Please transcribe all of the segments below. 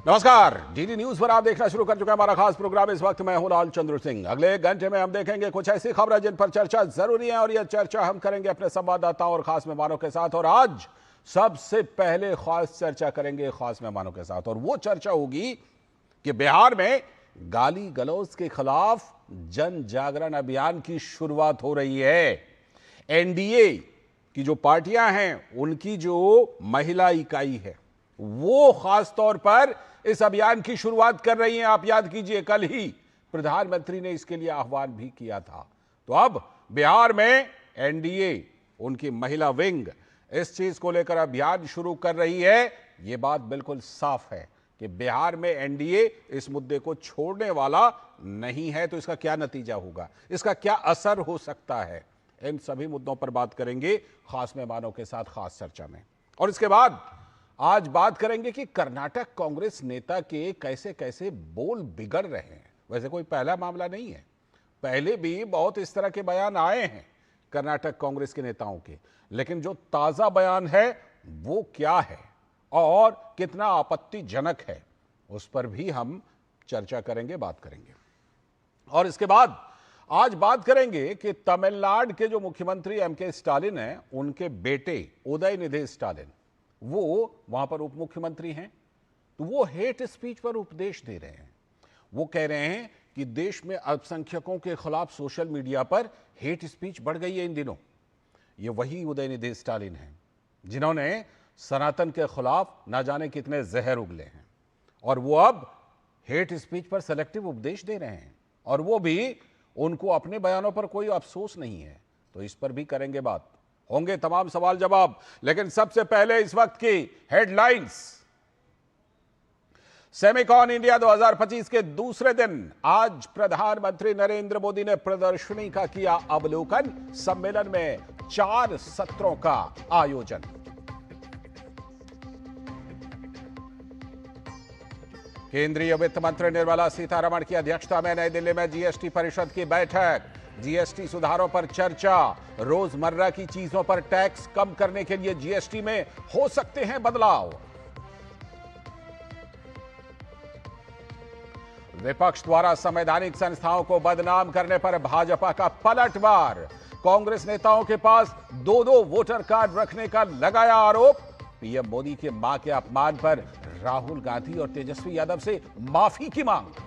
नमस्कार, DD news पर आप देखना शुरू कर चुका है हमारा खास प्रोग्राम। इस वक्त मैं हूं लाल चंद्र सिंह। अगले एक घंटे में हम देखेंगे कुछ ऐसी खबरें जिन पर चर्चा जरूरी है, और यह चर्चा हम करेंगे अपने संवाददाताओं और खास मेहमानों के साथ। और आज सबसे पहले खास चर्चा करेंगे खास मेहमानों के साथ, और वो चर्चा होगी कि बिहार में गाली गलौज के खिलाफ जन जागरण अभियान की शुरुआत हो रही है। एनडीए की जो पार्टियां हैं उनकी जो महिला इकाई है वो खास तौर पर इस अभियान की शुरुआत कर रही हैं। आप याद कीजिए, कल ही प्रधानमंत्री ने इसके लिए आह्वान भी किया था। तो अब बिहार में एनडीए, उनकी महिला विंग, इस चीज को लेकर अभियान शुरू कर रही है। यह बात बिल्कुल साफ है कि बिहार में एनडीए इस मुद्दे को छोड़ने वाला नहीं है। तो इसका क्या नतीजा होगा, इसका क्या असर हो सकता है, इन सभी मुद्दों पर बात करेंगे खास मेहमानों के साथ खास चर्चा में। और इसके बाद आज बात करेंगे कि कर्नाटक कांग्रेस नेता के कैसे कैसे बोल बिगड़ रहे हैं। वैसे कोई पहला मामला नहीं है, पहले भी बहुत इस तरह के बयान आए हैं कर्नाटक कांग्रेस के नेताओं के, लेकिन जो ताजा बयान है वो क्या है और कितना आपत्तिजनक है, उस पर भी हम चर्चा करेंगे, बात करेंगे। और इसके बाद आज बात करेंगे कि तमिलनाडु के जो मुख्यमंत्री एमके स्टालिन हैं, उनके बेटे उदयनिधि स्टालिन, वो वहां पर उप मुख्यमंत्री हैं। तो वो हेट स्पीच पर उपदेश दे रहे हैं। वो कह रहे हैं कि देश में अल्पसंख्यकों के खिलाफ सोशल मीडिया पर हेट स्पीच बढ़ गई है इन दिनों। ये वही उदयनिधि स्टालिन हैं जिन्होंने सनातन के खिलाफ ना जाने कितने जहर उगले हैं, और वो अब हेट स्पीच पर सेलेक्टिव उपदेश दे रहे हैं, और वो भी उनको अपने बयानों पर कोई अफसोस नहीं है। तो इस पर भी करेंगे बात, होंगे तमाम सवाल जवाब। लेकिन सबसे पहले इस वक्त की हेडलाइंस। सेमिकॉन इंडिया 2025 के दूसरे दिन आज प्रधानमंत्री नरेंद्र मोदी ने प्रदर्शनी का किया अवलोकन। सम्मेलन में 4 सत्रों का आयोजन। केंद्रीय वित्त मंत्री निर्मला सीतारमण की अध्यक्षता में नई दिल्ली में जीएसटी परिषद की बैठक। जीएसटी सुधारों पर चर्चा। रोजमर्रा की चीजों पर टैक्स कम करने के लिए जीएसटी में हो सकते हैं बदलाव। विपक्ष द्वारा संवैधानिक संस्थाओं को बदनाम करने पर भाजपा का पलटवार। कांग्रेस नेताओं के पास 2-2 वोटर कार्ड रखने का लगाया आरोप। पीएम मोदी के मां के अपमान पर राहुल गांधी और तेजस्वी यादव से माफी की मांग।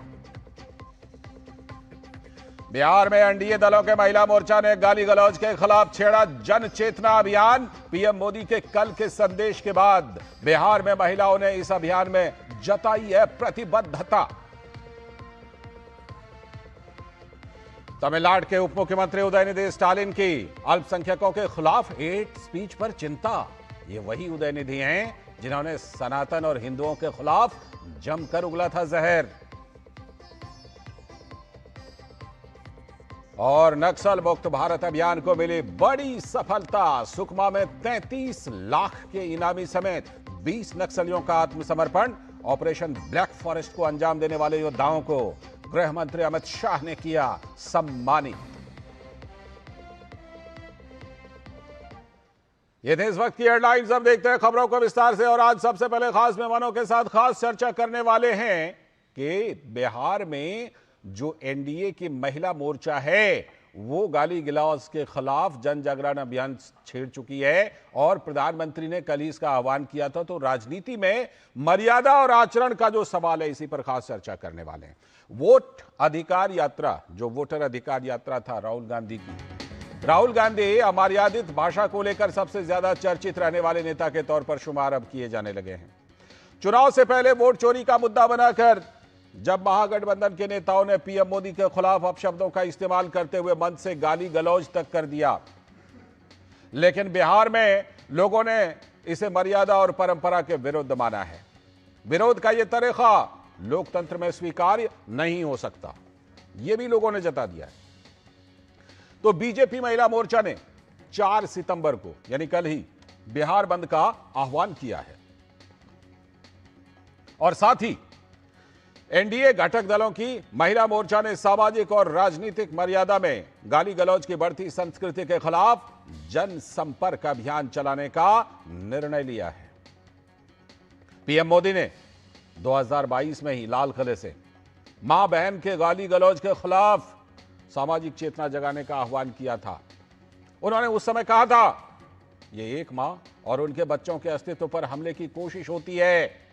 बिहार में एनडीए दलों के महिला मोर्चा ने गाली गलौज के खिलाफ छेड़ा जन चेतना अभियान। पीएम मोदी के कल के संदेश के बाद बिहार में महिलाओं ने इस अभियान में जताई है प्रतिबद्धता। तमिलनाडु के उप मुख्यमंत्री उदयनिधि स्टालिन की अल्पसंख्यकों के खिलाफ हेट स्पीच पर चिंता। ये वही उदयनिधि हैं जिन्होंने सनातन और हिंदुओं के खिलाफ जमकर उगला था जहर। और नक्सल मुक्त भारत अभियान को मिली बड़ी सफलता। सुकमा में 33 लाख के इनामी समेत 20 नक्सलियों का आत्मसमर्पण। ऑपरेशन ब्लैक फॉरेस्ट को अंजाम देने वाले योद्धाओं को गृह मंत्री अमित शाह ने किया सम्मानित। ये थे इस वक्त की हेडलाइंस। अब देखते हैं खबरों को विस्तार से। और आज सबसे पहले खास मेहमानों के साथ खास चर्चा करने वाले हैं कि बिहार में जो एनडीए की महिला मोर्चा है वो गाली गलौज के खिलाफ जन जागरण अभियान छेड़ चुकी है, और प्रधानमंत्री ने कल ही इसका आह्वान किया था। तो राजनीति में मर्यादा और आचरण का जो सवाल है, इसी पर खास चर्चा करने वाले हैं। वोट अधिकार यात्रा, जो वोटर अधिकार यात्रा था राहुल गांधी की, राहुल गांधी अमर्यादित भाषा को लेकर सबसे ज्यादा चर्चित रहने वाले नेता के तौर पर शुमार अब किए जाने लगे हैं। चुनाव से पहले वोट चोरी का मुद्दा बनाकर जब महागठबंधन के नेताओं ने पीएम मोदी के खिलाफ अपशब्दों का इस्तेमाल करते हुए मंच से गाली गलौज तक कर दिया, लेकिन बिहार में लोगों ने इसे मर्यादा और परंपरा के विरुद्ध माना है। विरोध का यह तरीका लोकतंत्र में स्वीकार्य नहीं हो सकता, यह भी लोगों ने जता दिया है। तो बीजेपी महिला मोर्चा ने 4 सितंबर को यानी कल ही बिहार बंद का आह्वान किया है, और साथ ही एनडीए घटक दलों की महिला मोर्चा ने सामाजिक और राजनीतिक मर्यादा में गाली गलौज की बढ़ती संस्कृति के खिलाफ जनसंपर्क अभियान चलाने का निर्णय लिया है। पीएम मोदी ने 2022 में ही लाल किले से मां बहन के गाली गलौज के खिलाफ सामाजिक चेतना जगाने का आह्वान किया था। उन्होंने उस समय कहा था, ये एक मां और उनके बच्चों के अस्तित्व पर हमले की कोशिश होती है।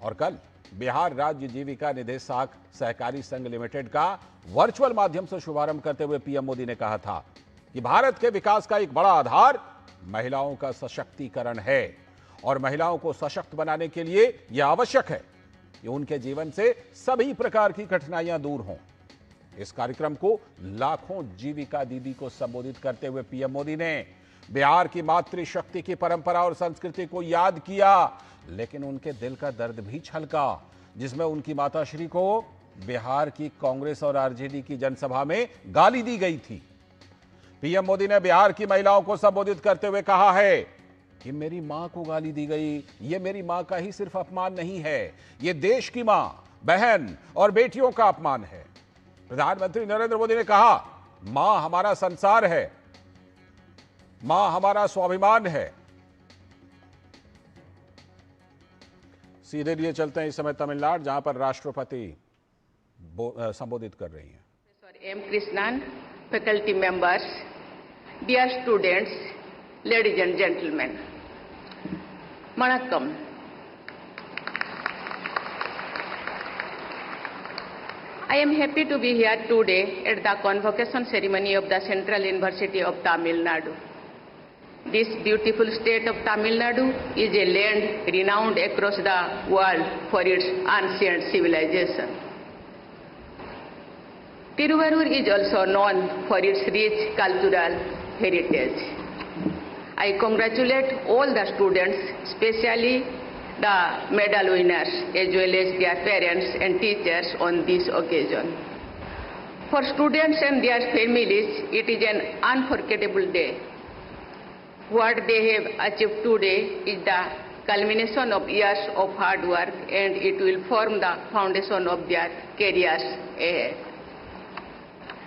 और कल बिहार राज्य जीविका निदेशक सहकारी संघ लिमिटेड का वर्चुअल माध्यम से शुभारंभ करते हुए पीएम मोदी ने कहा था कि भारत के विकास का एक बड़ा आधार महिलाओं का सशक्तिकरण है और महिलाओं को सशक्त बनाने के लिए यह आवश्यक है कि उनके जीवन से सभी प्रकार की कठिनाइयां दूर हों। इस कार्यक्रम को लाखों जीविका दीदी को संबोधित करते हुए पीएम मोदी ने बिहार की मातृशक्ति की परंपरा और संस्कृति को याद किया, लेकिन उनके दिल का दर्द भी छलका, जिसमें उनकी माताश्री को बिहार की कांग्रेस और आरजेडी की जनसभा में गाली दी गई थी। पीएम मोदी ने बिहार की महिलाओं को संबोधित करते हुए कहा है कि मेरी मां को गाली दी गई, ये मेरी मां का ही सिर्फ अपमान नहीं है, ये देश की मां, बहन और बेटियों का अपमान है। प्रधानमंत्री नरेंद्र मोदी ने कहा, मां हमारा संसार है, मां हमारा स्वाभिमान है। सीधे लिए चलते हैं इस समय तमिलनाडु, जहां पर राष्ट्रपति संबोधित कर रही हैं। M Krishnan, faculty members, dear students, ladies and gentlemen, वणक्कम। I am happy to be here today at the convocation ceremony of the Central University of Tamil Nadu. This beautiful state of Tamil Nadu is a land renowned across the world for its ancient civilization. Tiruvarur is also known for its rich cultural heritage. I congratulate all the students, especially the medal winners, as well as their parents and teachers on this occasion. For students and their families, it is an unforgettable day. What they have achieved today is the culmination of years of hard work, and it will form the foundation of their careers ahead.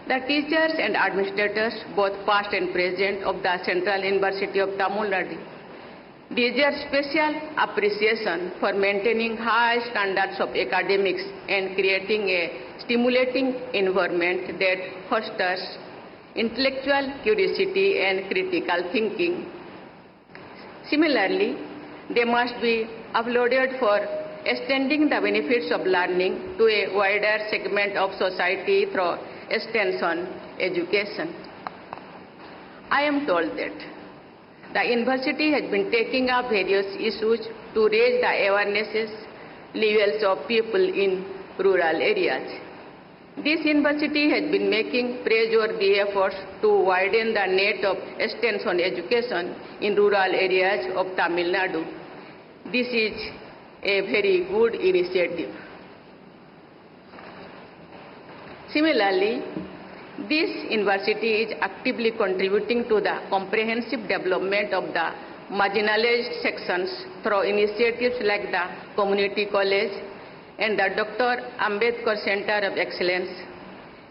The teachers and administrators, both past and present, of the Central University of Tamil Nadu deserve special appreciation for maintaining high standards of academics and creating a stimulating environment that fosters intellectual curiosity and critical thinking. Similarly, they must be applauded for extending the benefits of learning to a wider segment of society through extension education. I am told that the university has been taking up various issues to raise the awarenesses levels of people in rural areas. This university has been making praiseworthy efforts to widen the net of extension education in rural areas of Tamil Nadu. This is a very good initiative. Similarly, this university is actively contributing to the comprehensive development of the marginalized sections through initiatives like the Community College and the Dr. Ambedkar Center of Excellence.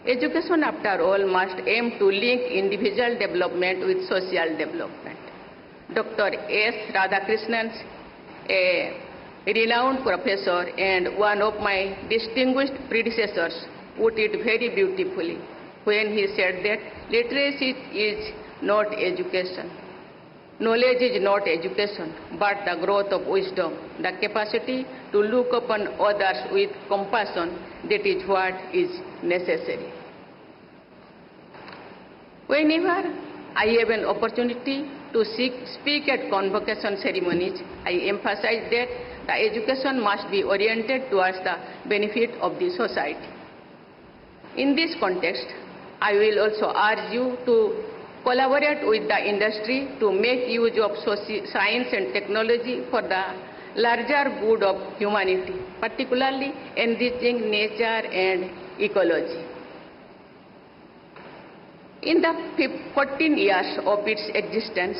Education, after all, must aim to link individual development with social development. Dr. S. Radhakrishnan, a renowned professor and one of my distinguished predecessors, put it very beautifully when he said that literacy is not education, knowledge is not education, but the growth of wisdom, the capacity to look upon others with compassion, that is what is necessary. Whenever I have an opportunity to speak at convocation ceremonies, I emphasize that the education must be oriented towards the benefit of the society. In this context, I will also urge you to collaborate with the industry to make use of science and technology for the larger good of humanity, particularly enriching nature and ecology. In the 14 years of its existence,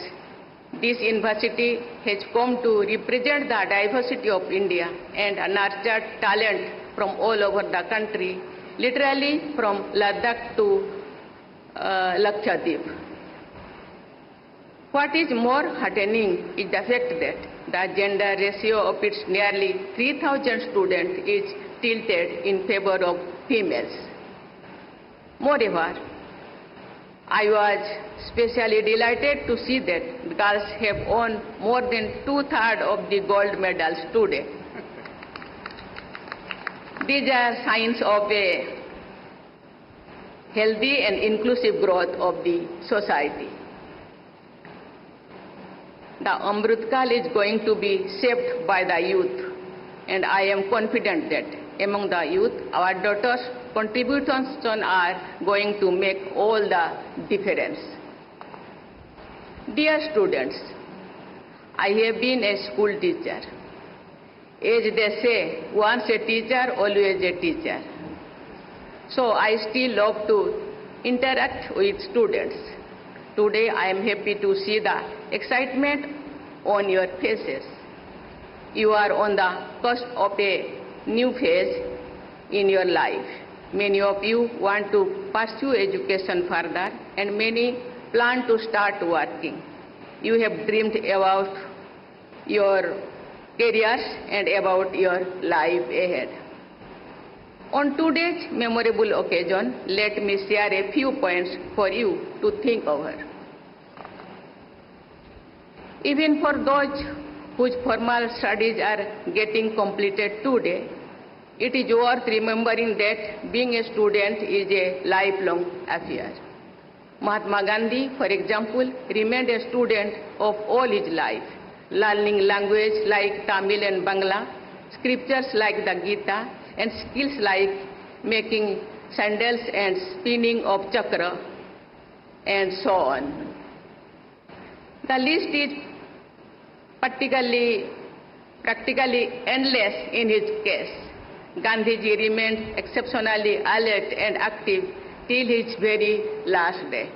this university has come to represent the diversity of India and nurtured talent from all over the country, literally from Ladakh to Lakshadweep. What is more heartening is the fact that the gender ratio of its nearly 3,000 students is tilted in favor of females. Moreover, I was especially delighted to see that girls have won more than 2/3 of the gold medals today. These are signs of a healthy and inclusive growth of the society. The Amrit Kal is going to be shaped by the youth, and I am confident that among the youth, our daughters' contributions are going to make all the difference. Dear students, I have been a school teacher. As they say, once a teacher, always a teacher. So I still love to interact with students. Today I am happy to see the excitement on your faces. You are on the cusp of a new phase in your life. Many of you want to pursue education further, and many plan to start working. You have dreamed about your careers and about your life ahead. On today's memorable occasion, let me share a few points for you to think over. Even for those whose formal studies are getting completed today, it is worth remembering that being a student is a lifelong affair. Mahatma Gandhi, for example, remained a student of all his life, learning language like Tamil and Bangla, scriptures like the Gita, and skills like making sandals and spinning of chakra, and so on. The list is practically endless in his case. Gandhiji remained exceptionally alert and active till his very last day.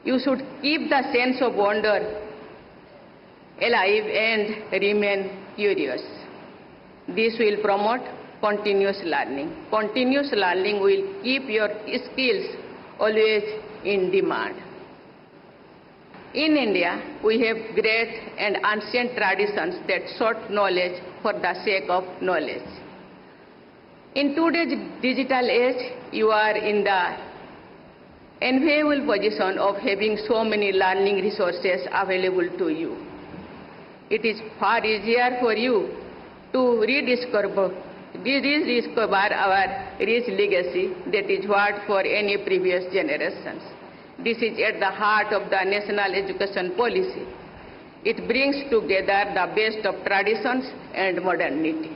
You should keep the sense of wonder alive and remain curious. This will promote continuous learning. Continuous learning will keep your skills always in demand. In India, we have great and ancient traditions that sought knowledge for the sake of knowledge. In today's digital age, you are in the enviable position of having so many learning resources available to you. It is far easier for you to rediscover our rich legacy that is what for any previous generations. This is at the heart of the national education policy. It brings together the best of traditions and modernity.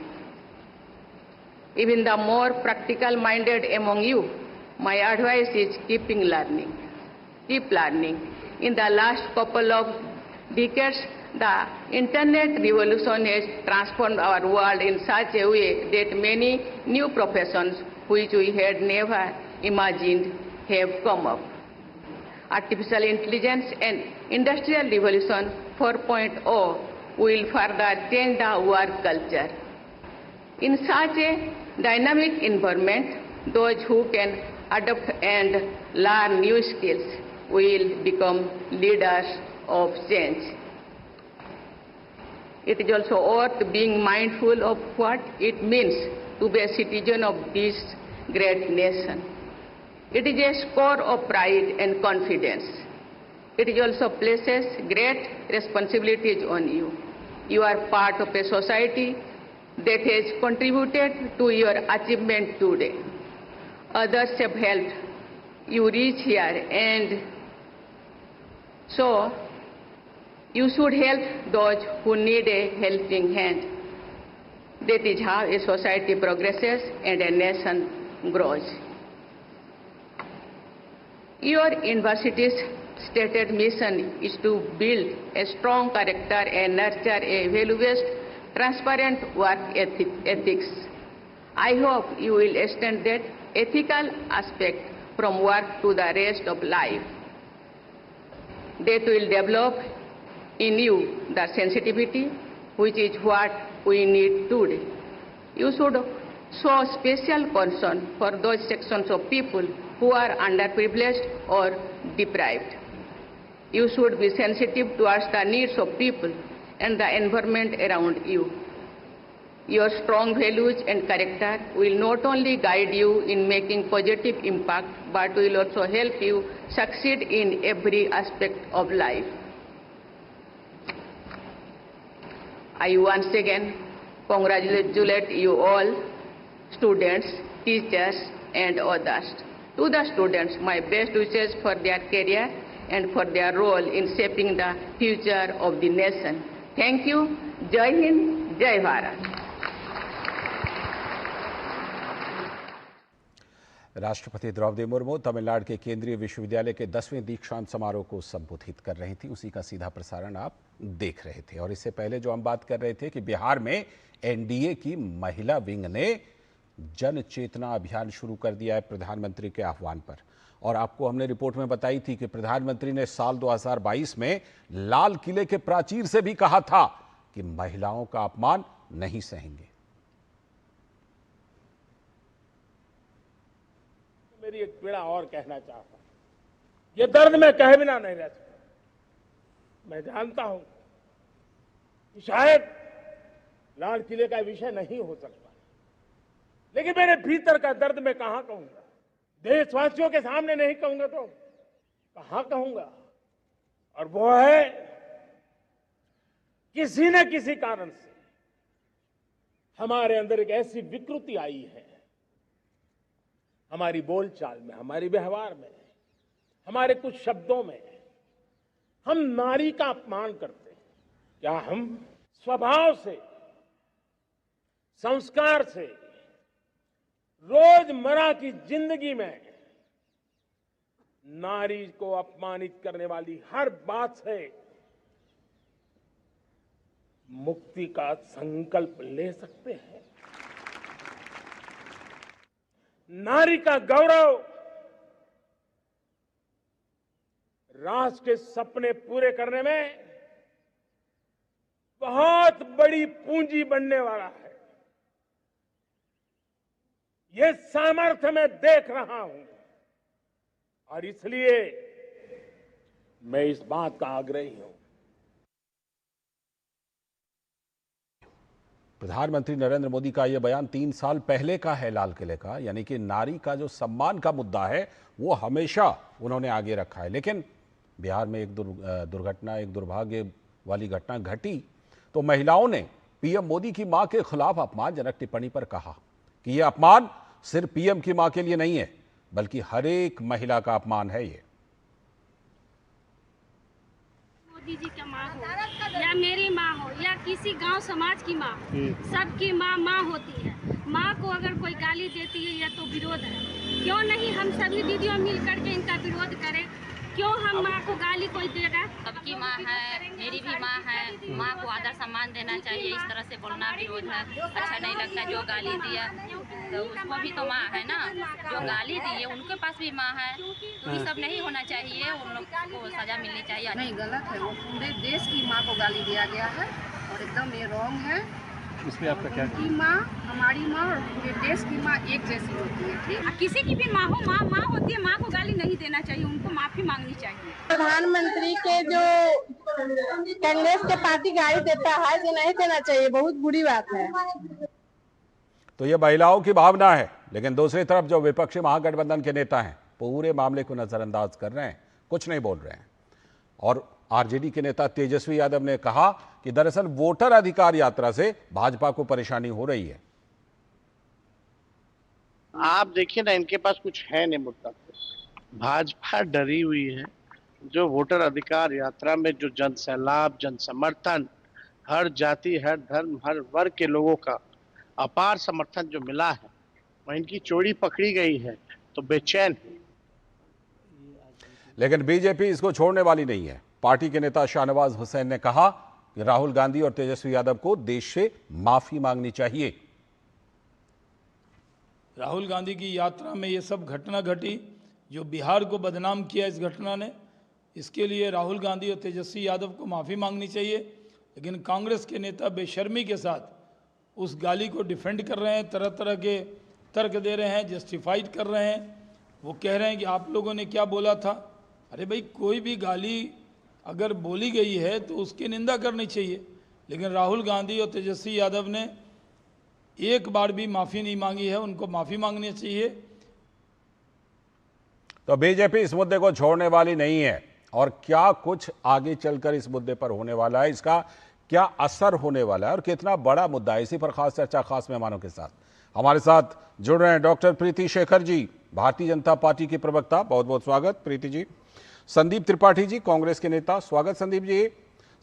Even the more practical-minded among you, my advice is keep learning. In the last couple of decades, the internet revolution has transformed our world in such a way that many new professions which we had never imagined have come up. Artificial intelligence and Industrial Revolution 4.0 will further change the work culture. In such a dynamic environment, those who can adapt and learn new skills will become leaders of change. It is also worth being mindful of what it means to be a citizen of this great nation. It is a score of pride and confidence. It also places great responsibilities on you. You are part of a society that has contributed to your achievement today. Others have helped you reach here, and so you should help those who need a helping hand. That is how a society progresses and a nation grows. Your university's stated mission is to build a strong character and nurture a value-based, transparent work ethics. I hope you will extend that ethical aspect from work to the rest of life. That will develop in you the sensitivity, which is what we need today. You should show special concern for those sections of people who are underprivileged or deprived. You should be sensitive towards the needs of people and the environment around you. Your strong values and character will not only guide you in making positive impact, but will also help you succeed in every aspect of life. I once again congratulate you all, students, teachers, and others. To the students, my best wishes for their career and for their role in shaping the future of the nation. Thank you. Jai Hind, Jai Bharat. राष्ट्रपति द्रौपदी मुर्मू तमिलनाडु के केंद्रीय विश्वविद्यालय के 10वें दीक्षांत समारोह को संबोधित कर रही थी। उसी का सीधा प्रसारण आप देख रहे थे। और इससे पहले जो हम बात कर रहे थे कि बिहार में एनडीए की महिला विंग ने जन चेतना अभियान शुरू कर दिया है प्रधानमंत्री के आह्वान पर। और आपको हमने रिपोर्ट में बताई थी कि प्रधानमंत्री ने साल 2022 में लाल किले के प्राचीर से भी कहा था कि महिलाओं का अपमान नहीं सहेंगे। मेरी एक पीड़ा और कहना चाहता हूं, ये दर्द मैं कह बिना नहीं रह सकता। मैं जानता हूं कि शायद लाल किले का विषय नहीं हो सकता, लेकिन मेरे भीतर का दर्द मैं कहां कहूंगा? देशवासियों के सामने नहीं कहूंगा तो कहां कहूंगा? और वो है किसी न किसी कारण से हमारे अंदर एक ऐसी विकृति आई है, हमारी बोलचाल में, हमारे व्यवहार में, हमारे कुछ शब्दों में हम नारी का अपमान करते हैं। क्या हम स्वभाव से, संस्कार से, रोजमर्रा की जिंदगी में नारी को अपमानित करने वाली हर बात से मुक्ति का संकल्प ले सकते हैं? नारी का गौरव राष्ट्र के सपने पूरे करने में बहुत बड़ी पूंजी बनने वाला है। ये सामर्थ्य मैं देख रहा हूं और इसलिए मैं इस बात का आग्रही हूं। प्रधानमंत्री नरेंद्र मोदी का यह बयान 3 साल पहले का है लाल किले का, यानी कि नारी का जो सम्मान का मुद्दा है वो हमेशा उन्होंने आगे रखा है। लेकिन बिहार में एक दुर्घटना, एक दुर्भाग्य वाली घटना घटी तो महिलाओं ने पीएम मोदी की मां के खिलाफ अपमानजनक टिप्पणी पर कहा कि यह अपमान सिर्फ पीएम की मां के लिए नहीं है, बल्कि हर एक महिला का अपमान है। ये मोदी जी का माँ हो या मेरी माँ हो या किसी गांव समाज की माँ, सबकी माँ माँ होती है। माँ को अगर कोई गाली देती है या तो विरोध है, क्यों नहीं हम सभी दीदियों मिल करके इनका विरोध करें? क्यों हम माँ को गाली कोई देगा? सबकी माँ है, मेरी भी माँ है। माँ को आदर सम्मान देना चाहिए। इस तरह से बोलना विरोध है, अच्छा नहीं लगता। जो गाली दिया तो उसको भी तो माँ है ना, जो गाली दी है उनके पास भी माँ है। तो ये सब नहीं होना चाहिए, उन लोग को सजा मिलनी चाहिए। नहीं, गलत है। वो पूरे देश की माँ को गाली दिया गया है और एकदम ये रॉन्ग है। इसमें आपका क्या? उनकी माँ, हमारी माँ और पूरे देश की माँ एक जैसी होती है। ठीक, किसी की भी माँ हो, माँ माँ होती है। माँ को गाली नहीं देना चाहिए, उनको माफी मांगनी चाहिए। प्रधानमंत्री के जो कांग्रेस के पार्टी गाली देता है, जो नहीं देना चाहिए, बहुत बुरी बात है। तो ये महिलाओं की भावना है, लेकिन दूसरी तरफ जो विपक्षी महागठबंधन के नेता हैं पूरे मामले को नजरअंदाज कर रहे हैं, कुछ नहीं बोल रहे हैं। और आरजेडी के नेता तेजस्वी यादव ने कहा कि दरअसल वोटर अधिकार यात्रा से भाजपा को परेशानी हो रही है। आप देखिए ना, इनके पास कुछ है नहीं मुद्दा। भाजपा डरी हुई है। जो वोटर अधिकार यात्रा में जो जन सैलाब, जन समर्थन, हर जाति, हर धर्म, हर वर्ग के लोगों का अपार समर्थन जो मिला है, वह इनकी चोरी पकड़ी गई है तो बेचैन है। लेकिन बीजेपी इसको छोड़ने वाली नहीं है। पार्टी के नेता शाहनवाज हुसैन ने कहा कि राहुल गांधी और तेजस्वी यादव को देश से माफी मांगनी चाहिए। राहुल गांधी की यात्रा में ये सब घटना घटी, जो बिहार को बदनाम किया इस घटना ने, इसके लिए राहुल गांधी और तेजस्वी यादव को माफ़ी मांगनी चाहिए। लेकिन कांग्रेस के नेता बेशर्मी के साथ उस गाली को डिफेंड कर रहे हैं, तरह तरह के तर्क दे रहे हैं, जस्टिफाइड कर रहे हैं। वो कह रहे हैं कि आप लोगों ने क्या बोला था। अरे भाई, कोई भी गाली अगर बोली गई है तो उसकी निंदा करनी चाहिए। लेकिन राहुल गांधी और तेजस्वी यादव ने एक बार भी माफ़ी नहीं मांगी है, उनको माफ़ी मांगनी चाहिए। तो बीजेपी इस मुद्दे को छोड़ने वाली नहीं है, और क्या कुछ आगे चलकर इस मुद्दे पर होने वाला है, इसका क्या असर होने वाला है और कितना बड़ा मुद्दा है, इसी पर खास चर्चा खास मेहमानों के साथ। हमारे साथ जुड़ रहे हैं डॉक्टर प्रीति शेखर जी, भारतीय जनता पार्टी की प्रवक्ता, बहुत बहुत स्वागत प्रीति जी। संदीप त्रिपाठी जी, कांग्रेस के नेता, स्वागत संदीप जी।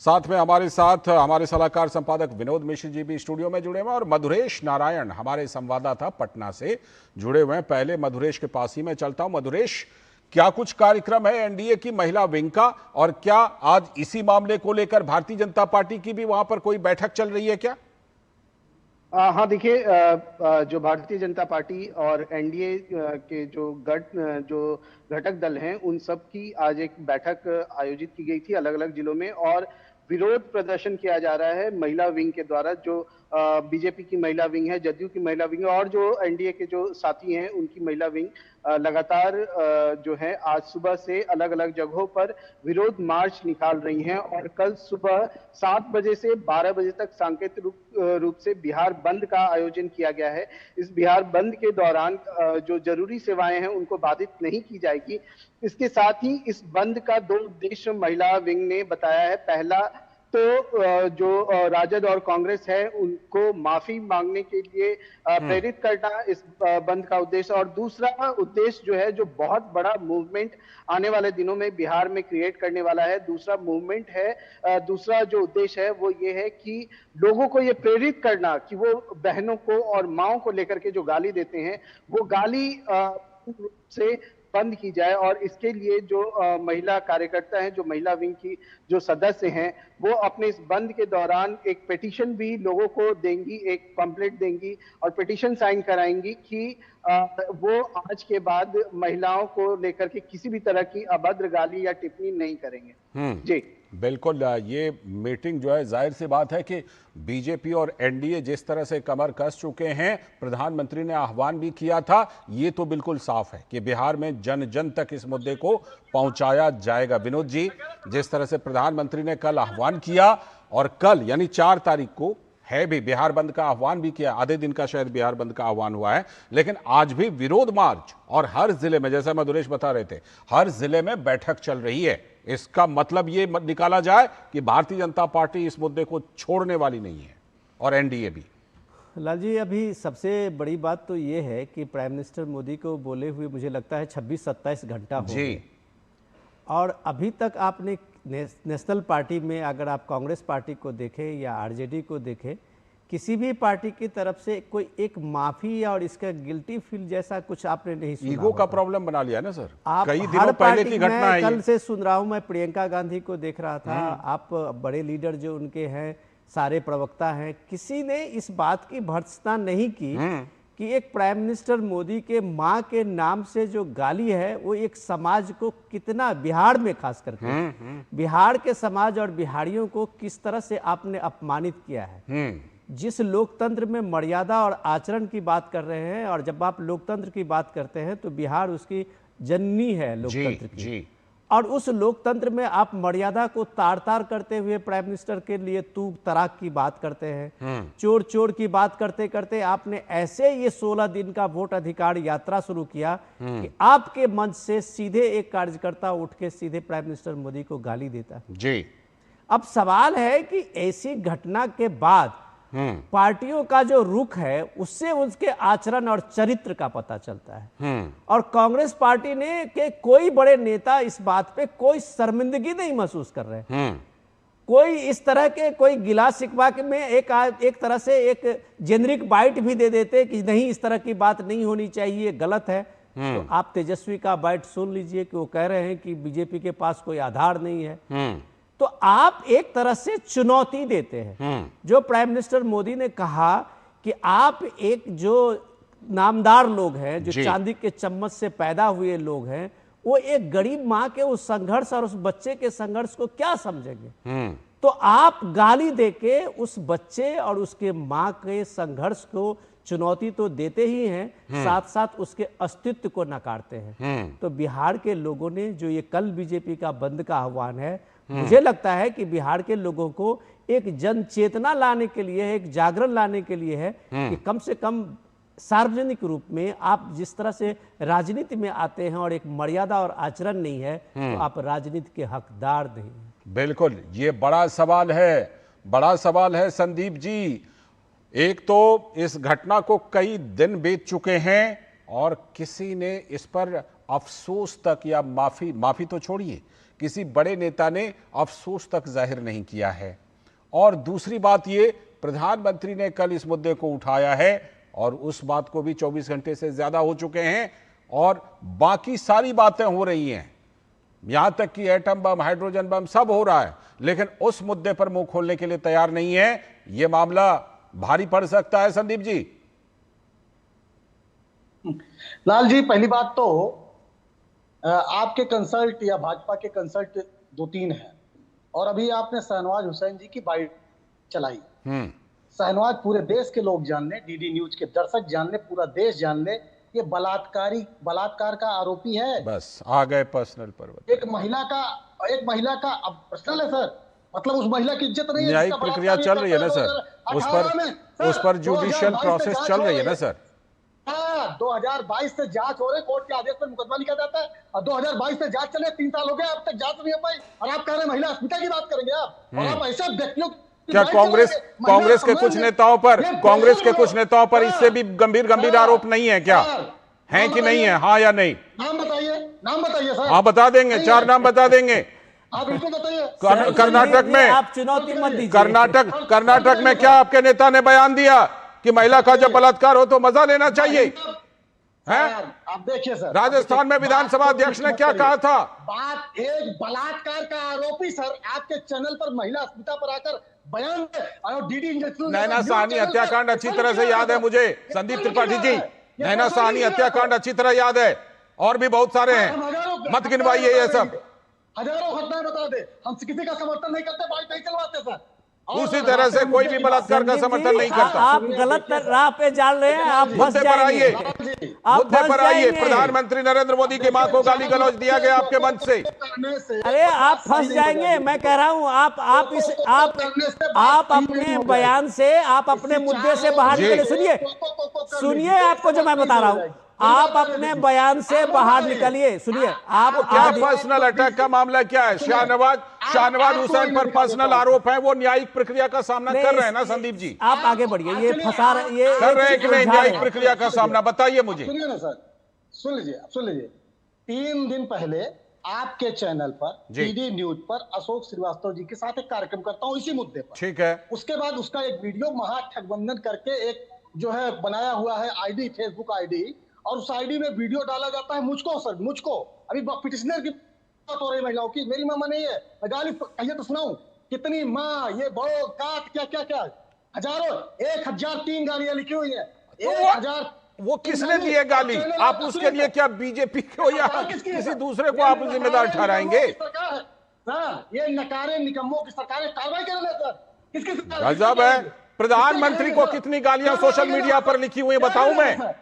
साथ में हमारे साथ हमारे सलाहकार संपादक विनोद मिश्र जी भी स्टूडियो में जुड़े हुए हैं, और मधुरेश नारायण हमारे संवाददाता पटना से जुड़े हुए हैं। पहले मधुरेश के पास ही मैं चलता हूं। मधुरेश, क्या कुछ कार्यक्रम है एनडीए की महिला विंग का, और क्या आज इसी मामले को लेकर भारतीय जनता पार्टी की भी वहां पर कोई बैठक चल रही है क्या? हाँ, देखिए, जो भारतीय जनता पार्टी और एनडीए के जो घटक दल हैं, उन सब की आज एक बैठक आयोजित की गई थी अलग अलग जिलों में, और विरोध प्रदर्शन किया जा रहा है महिला विंग के द्वारा। जो बीजेपी की महिला विंग है, जदयू की महिला विंग और जो एनडीए के जो साथी हैं उनकी महिला विंग लगातार जो है आज सुबह से अलग अलग जगहों पर विरोध मार्च निकाल रही हैं, और कल सुबह 7 बजे से 12 बजे तक सांकेतिक रूप से बिहार बंद का आयोजन किया गया है। इस बिहार बंद के दौरान जो जरूरी सेवाएं हैं उनको बाधित नहीं की जाएगी। इसके साथ ही इस बंद का 2 उद्देश्य महिला विंग ने बताया है। पहला तो जो राजद और कांग्रेस है उनको माफी मांगने के लिए प्रेरित करना इस बंद का उद्देश्य, और दूसरा उद्देश्य जो है, जो बहुत बड़ा मूवमेंट आने वाले दिनों में बिहार में क्रिएट करने वाला है, दूसरा मूवमेंट है, दूसरा जो उद्देश्य है वो ये है कि लोगों को ये प्रेरित करना कि वो बहनों को और माओं को लेकर के जो गाली देते हैं वो गाली से बंद की जाए। और इसके लिए जो महिला कार्यकर्ता हैं, जो महिला विंग की जो सदस्य हैं, वो अपने इस बंद के दौरान एक पिटीशन भी लोगों को देंगी, एक पंपलेट देंगी और पिटीशन साइन कराएंगी कि वो आज के बाद महिलाओं को लेकर के किसी भी तरह की अभद्र गाली या टिप्पणी नहीं करेंगे। जी बिल्कुल, ये मीटिंग जो है, जाहिर सी बात है कि बीजेपी और एनडीए जिस तरह से कमर कस चुके हैं, प्रधानमंत्री ने आह्वान भी किया था, ये तो बिल्कुल साफ है कि बिहार में जन जन तक इस मुद्दे को पहुंचाया जाएगा। विनोद जी, जिस तरह से प्रधानमंत्री ने कल आह्वान किया, और कल यानी 4 तारीख को है भी बिहार बंद का आह्वान भी किया, आधे दिन का शायद बिहार बंद का आह्वान हुआ है, लेकिन आज भी विरोध मार्च, और हर जिले में, जैसा मधुरेश बता रहे थे, हर जिले में बैठक चल रही है। इसका मतलब ये निकाला जाए कि भारतीय जनता पार्टी इस मुद्दे को छोड़ने वाली नहीं है, और एनडीए भी। लाल जी, अभी सबसे बड़ी बात तो ये है कि प्राइम मिनिस्टर मोदी को बोले हुए मुझे लगता है 26-27 घंटा हो गए, और अभी तक आपने नेशनल पार्टी में, अगर आप कांग्रेस पार्टी को देखें या आरजेडी को देखें, किसी भी पार्टी की तरफ से कोई एक माफी और इसका गिल्टी फील जैसा कुछ आपने नहीं सुना। ईगो का प्रॉब्लम बना लिया ना सर, आप कई दिनों पहले की घटना है। कल से सुन रहा हूं, मैं प्रियंका गांधी को देख रहा था, आप बड़े लीडर जो उनके हैं, सारे प्रवक्ता हैं, किसी ने इस बात की भर्त्सना नहीं की कि एक प्राइम मिनिस्टर मोदी के माँ के नाम से जो गाली है वो एक समाज को कितना, बिहार में खास करके बिहार के समाज और बिहारियों को किस तरह से आपने अपमानित किया है। जिस लोकतंत्र में मर्यादा और आचरण की बात कर रहे हैं, और जब आप लोकतंत्र की बात करते हैं तो बिहार उसकी जननी है लोकतंत्र की, और उस लोकतंत्र में आप मर्यादा को तार तार करते हुए प्राइम मिनिस्टर के लिए तू तराक की बात करते हैं, चोर चोर की बात करते करते आपने ऐसे ये 16 दिन का वोट अधिकार यात्रा शुरू किया कि आपके मंच से सीधे एक कार्यकर्ता उठ के सीधे प्राइम मिनिस्टर मोदी को गाली देता जी। अब सवाल है कि ऐसी घटना के बाद पार्टियों का जो रुख है उससे उसके आचरण और चरित्र का पता चलता है, और कांग्रेस पार्टी ने के कोई बड़े नेता इस बात पे कोई शर्मिंदगी नहीं महसूस कर रहे। कोई इस तरह के कोई गिला शिकवा में एक तरह से एक जेनरिक बाइट भी दे देते कि नहीं, इस तरह की बात नहीं होनी चाहिए, गलत है। तो आप तेजस्वी का बाइट सुन लीजिए कि वो कह रहे हैं कि बीजेपी के पास कोई आधार नहीं है। तो आप एक तरह से चुनौती देते हैं। जो प्राइम मिनिस्टर मोदी ने कहा कि आप एक जो नामदार लोग हैं, जो चांदी के चम्मच से पैदा हुए लोग हैं, वो एक गरीब माँ के उस संघर्ष और उस बच्चे के संघर्ष को क्या समझेंगे। तो आप गाली देके उस बच्चे और उसके माँ के संघर्ष को चुनौती तो देते ही हैं, साथ साथ उसके अस्तित्व को नकारते हैं। तो बिहार के लोगों ने जो ये कल बीजेपी का बंद का आह्वान है, मुझे लगता है कि बिहार के लोगों को एक जन चेतना लाने के लिए, एक जागरण लाने के लिए है कि कम से कम सार्वजनिक रूप में आप जिस तरह से राजनीति में आते हैं और एक मर्यादा और आचरण नहीं है, तो आप राजनीति के हकदार नहीं हैं। बिल्कुल, ये बड़ा सवाल है संदीप जी। एक तो इस घटना को कई दिन बीत चुके हैं और किसी ने इस पर अफसोस तक, या माफी तो छोड़िए, किसी बड़े नेता ने अफसोस तक जाहिर नहीं किया है। और दूसरी बात ये, प्रधानमंत्री ने कल इस मुद्दे को उठाया है और उस बात को भी 24 घंटे से ज्यादा हो चुके हैं और बाकी सारी बातें हो रही हैं, यहां तक कि एटम बम, हाइड्रोजन बम सब हो रहा है, लेकिन उस मुद्दे पर मुंह खोलने के लिए तैयार नहीं है। यह मामला भारी पड़ सकता है संदीप जी। लाल जी, पहली बात तो आपके कंसल्ट या भाजपा के कंसल्ट 2-3 हैं और अभी आपने शहनवाज हुसैन जी की बाइट चलाई। शहनवाज पूरे देश के लोग जान ले, डीडी न्यूज के दर्शक जान ले, पूरा देश जान ले, ये बलात्कार का आरोपी है। बस आ गए पर्सनल पर। एक महिला का अब पर्सनल है सर, मतलब उस महिला की इज्जत नहीं है। न्यायिक प्रक्रिया चल रही है ना सर, उस पर जुडिशियल प्रोसेस चल रही है ना सर। 2022 से जांच हो रही, कोर्ट के आदेश पर मुकदमा लिखा जाता है और 2022 से जांच चले, 3 साल हो गए, अब तक जांच नहीं हो पाई और आप कह रहे हैं महिला अस्मिता की बात करेंगे आप। और आप ऐसे व्यक्तियों, क्या कांग्रेस के कुछ नेताओं पर इससे भी गंभीर आरोप नहीं है क्या? हैं कि नहीं है? हाँ या नहीं? नाम बताइए सर। हाँ बता देंगे, 4 नाम बता देंगे। आप बिल्कुल बताइए। कर्नाटक में आप चुनौती मत दीजिए। कर्नाटक में क्या आपके नेता ने बयान दिया कि महिला का जब बलात्कार हो तो मजा लेना चाहिए? आप देखिए सर, राजस्थान में विधानसभा अध्यक्ष ने क्या कहा था? बात एक बलात्कार का आरोपी सर आपके चैनल पर महिला अस्मिता पर आकर बयान और डीडी नैना साहनी हत्याकांड अच्छी तरह से याद है मुझे, संदीप त्रिपाठी जी। नैना साहनी हत्याकांड अच्छी तरह याद है और भी बहुत सारे हैं, मत गिनवाइए ये सब। हजारों घटनाएं बता दे, हम किसी का समर्थन नहीं करते, बाइक नहीं चलवाते सर। उसी तरह से कोई भी बलात्कार का समर्थन नहीं करता। आप गलत राह पे जाल रहे हैं, आप फंस जाएंगे। मुद्दे पर आइए। प्रधानमंत्री नरेंद्र मोदी की मां को गाली गलौज दिया गया आपके मंच से। अरे आप फंस जाएंगे, मैं कह रहा हूं। आप अपने बयान से, आप अपने मुद्दे से बाहर निकलिए। सुनिए आपको जो मैं बता रहा हूं, आप अपने बयान से बाहर निकलिए। सुनिए, आप क्या पर्सनल अटैक का मामला क्या है? शाहनवाज हुसैन पर पर्सनल आरोप है, वो न्यायिक प्रक्रिया का सामना कर रहे हैं ना संदीप जी? आप आगे बढ़िए, ये फंसा रहे, ये कर रहे हैं कि नहीं न्यायिक प्रक्रिया का सामना? बताइए मुझे। सुनिए ना सर, सुन लीजिए। 3 दिन पहले आपके चैनल पर डीडी न्यूज पर अशोक श्रीवास्तव जी के साथ एक कार्यक्रम करता हूँ इसी मुद्दे पर। ठीक है। उसके बाद उसका एक वीडियो महागठबंधन करके एक जो है बनाया हुआ है आईडी, फेसबुक आईडी, और उस आईडी में वीडियो डाला जाता है मुझको। अभी पिटिशनर की बात हो रही महिलाओं की, मेरी मामा नहीं है, मैं गाली कहिए तो सुनाऊं। कितनी माँ, ये बड़ो काट, क्या हजारों, 1003 गालियां लिखी हुई है। 1000। वो किसने दी है गाली? आप उसके लिए क्या बीजेपी को या किसी दूसरे को आप जिम्मेदार ठहराएंगे? ये नकारे निकम्मों की सरकारें कार्रवाई कर रहे हैं सर। किसकी? गजब है। प्रधानमंत्री को कितनी गालियां सोशल मीडिया पर लिखी हुई है बताऊं मैं?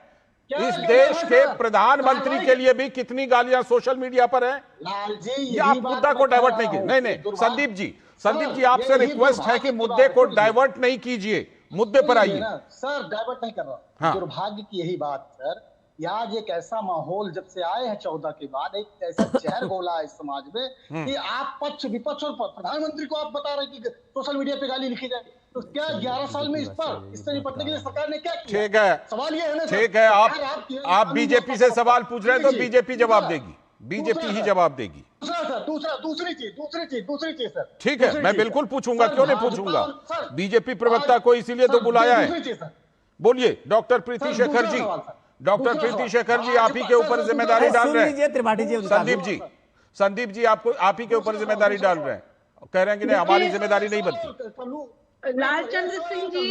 इस देश के प्रधानमंत्री के लिए भी कितनी गालियां सोशल मीडिया पर है? लाल जी, ये आप मुद्दा को डाइवर्ट नहीं कीजिए। नहीं संदीप जी आपसे रिक्वेस्ट है कि मुद्दे को डाइवर्ट नहीं कीजिए, मुद्दे पर आइए। सर डाइवर्ट नहीं कर रहा। दुर्भाग्य की यही बात सर, आज एक ऐसा माहौल जब से आए हैं 14 के बाद, एक ऐसा जहर घोला है इस समाज में कि आप पक्ष विपक्ष और प्रधानमंत्री को आप बता रहे कि सोशल मीडिया पे गाली लिखी जाए। तो क्या 11 साल में इससे निपटने के लिए सरकार ने क्या किया? ठीक है, सवाल ये है ना। ठीक है, आप बीजेपी से सवाल पूछ रहे हैं तो बीजेपी जवाब देगी, बीजेपी ही जवाब देगी। दूसरी चीज सर। ठीक है, मैं बिल्कुल पूछूंगा, क्यों नहीं पूछूंगा। बीजेपी प्रवक्ता को इसीलिए तो बुलाया है। बोलिए डॉक्टर प्रीति शेखर जी। डॉक्टर प्रीति शेखर जी आप ही के ऊपर जिम्मेदारी डाल रहे हैं। त्रिपाठी जी, संदीप जी आपको आप ही के ऊपर जिम्मेदारी डाल रहे हैं, कह रहे हैं कि नहीं हमारी जिम्मेदारी नहीं बनती। लालचंद्र सिंह जी,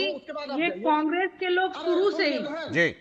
ये कांग्रेस के लोग शुरू से ही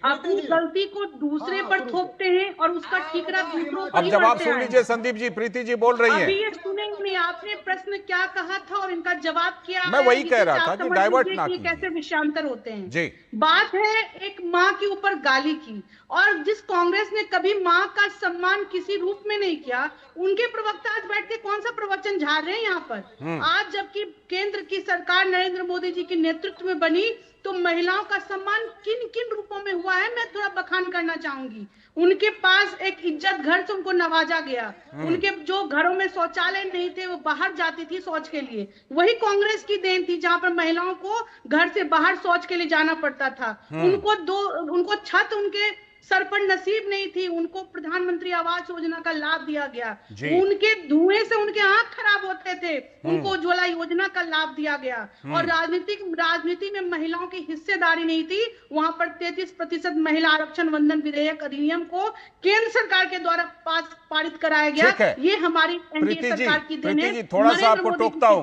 अपनी गलती को दूसरे पर थोपते हैं और उसका ठीकरा दूसरों पर। अब जवाब सुन लीजिए संदीप जी, प्रीति जी बोल रही हैं। अभी ये सुनेंगे नहीं, आपने प्रश्न क्या कहा था और इनका जवाब क्या है। मैं वही कह रहा था कि डाइवर्ट ना कीजिए। कैसे विषयांतर होते हैं जी। बात है एक माँ के ऊपर गाली की, और जिस कांग्रेस ने कभी माँ का सम्मान किसी रूप में नहीं किया, उनके प्रवक्ता आज बैठ के कौन सा प्रवचन झाड़ रहे हैं यहाँ पर। आज जबकि केंद्र की सरकार नरेंद्र मोदी जी के नेतृत्व में बनी, तो महिलाओं का सम्मान किन किन रूपों में हुआ है, मैं थोड़ा बखान करना चाहूंगी। उनके पास एक इज्जत घर से उनको नवाजा गया। उनके जो घरों में शौचालय नहीं थे, वो बाहर जाती थी शौच के लिए, वही कांग्रेस की देन थी, जहां पर महिलाओं को घर से बाहर शौच के लिए जाना पड़ता था। उनको छत उनके सर पर नसीब नहीं थी, उनको प्रधानमंत्री आवास योजना का लाभ दिया गया। उनके धुएं से उनके आंख खराब होते थे, उनको उज्ज्वला योजना का लाभ दिया गया। और राजनीति में महिलाओं की हिस्सेदारी नहीं थी, वहां पर 33% महिला आरक्षण वंदन विधेयक अधिनियम को केंद्र सरकार के द्वारा पारित कराया गया। ये हमारी एनडीए सरकार की देन है। थोड़ा सा आपको टोकता हूँ